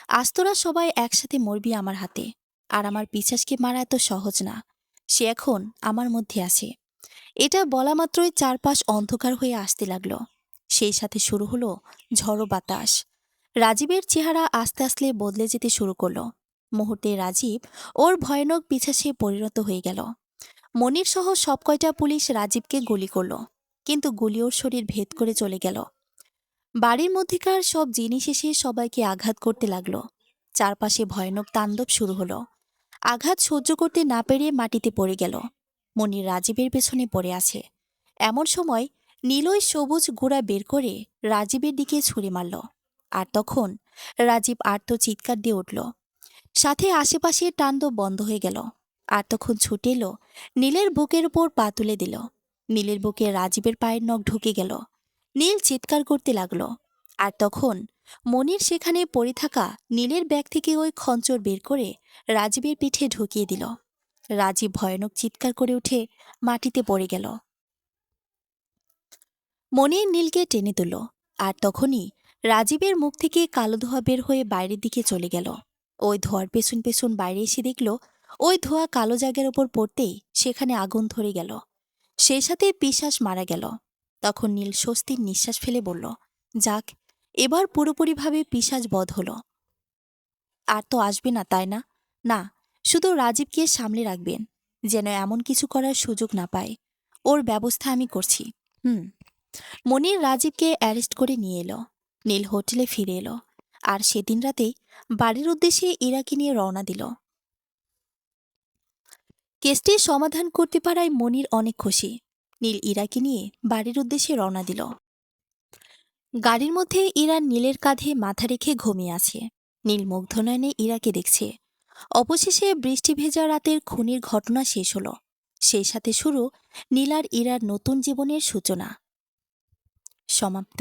A: আজ তোরা সবাই একসাথে মরবি আমার হাতে। আর আমার পিশাচকে মারা এত সহজ না। সে এখন আমার মধ্যে আছে। এটা বলা মাত্রই চারপাশ অন্ধকার হয়ে আসতে লাগলো। সেই সাথে শুরু হলো ঝড়ো বাতাস। রাজীবের চেহারা আস্তে আস্তে বদলে যেতে শুরু করলো। মুহূর্তে রাজীব ওর ভয়ানক পিছাসে পরিণত হয়ে গেল। মনির সহ সব কয়টা পুলিশ রাজীবকে গুলি করল, কিন্তু গুলি ওর শরীর ভেদ করে চলে গেল। বাড়ির মধ্যেকার সব জিনিস এসে সবাইকে আঘাত করতে লাগলো। চারপাশে ভয়ানক তাণ্ডব শুরু হলো। আঘাত সহ্য করতে না পেরে মাটিতে পড়ে গেল। মনির রাজীবের পেছনে পড়ে আছে। এমন সময় নীলই সবুজ গোড়া বের করে রাজীবের দিকে ছুঁড়ে মারল। আর তখন রাজীব আর্ত চিৎকার দিয়ে উঠল। সাথে আশেপাশের তাণ্ডব বন্ধ হয়ে গেল। আর তখন ছুটে এলো, নীলের বুকের উপর পা তুলে দিল। নীলের বুকে রাজীবের পায়ের নখ ঢুকে গেল। নীল চিৎকার করতে লাগলো। আর তখন মনির সেখানে পড়ে থাকা নীলের ব্যাগ থেকে ওই খঞ্চর বের করে রাজীবের পিঠে ঢুকিয়ে দিল। রাজীব ভয়ানক চিৎকার করে উঠে মাটিতে পড়ে গেল। মনির নীলকে টেনে তুলল। আর তখনই রাজীবের মুখ থেকে কালো ধোঁয়া বের হয়ে বাইরের দিকে চলে গেল। ওই ধোঁয়ার পেছন পেছন বাইরে এসে দেখল ওই ধোঁয়া কালো জায়গার ওপর পড়তেই সেখানে আগুন ধরে গেল। সেই সাথে পিশাচ মারা গেল। তখন নীল স্বস্তির নিঃশ্বাস ফেলে বলল, যাক, এবার পুরোপুরিভাবে পিশাচ বধ হলো। আর তো আসবে না, তাই না? না, শুধু রাজীবকে সামলে রাখবেন, যেন এমন কিছু করার সুযোগ না পায়। ওর ব্যবস্থা আমি করছি। হুম। মনির রাজীবকে অ্যারেস্ট করে নিয়ে এলো। নীল হোটেলে ফিরে এলো। আর সেদিন রাতেই বাড়ির উদ্দেশ্যে ইরাকে নিয়ে রওনা দিল। কেসটি সমাধান করতে পারায় মনির অনেক খুশি। নীল ইরাকে নিয়ে বাড়ির উদ্দেশ্যে রওনা দিল। গাড়ির মধ্যে ইরা নীলের কাঁধে মাথা রেখে ঘুমিয়ে আছে। নীল মুগ্ধ নয়নে ইরাকে দেখছে। অবশেষে বৃষ্টি ভেজা রাতের খুনির ঘটনা শেষ হলো। সেই সাথে শুরু নীল আর ইরার নতুন জীবনের সূচনা। সমাপ্ত।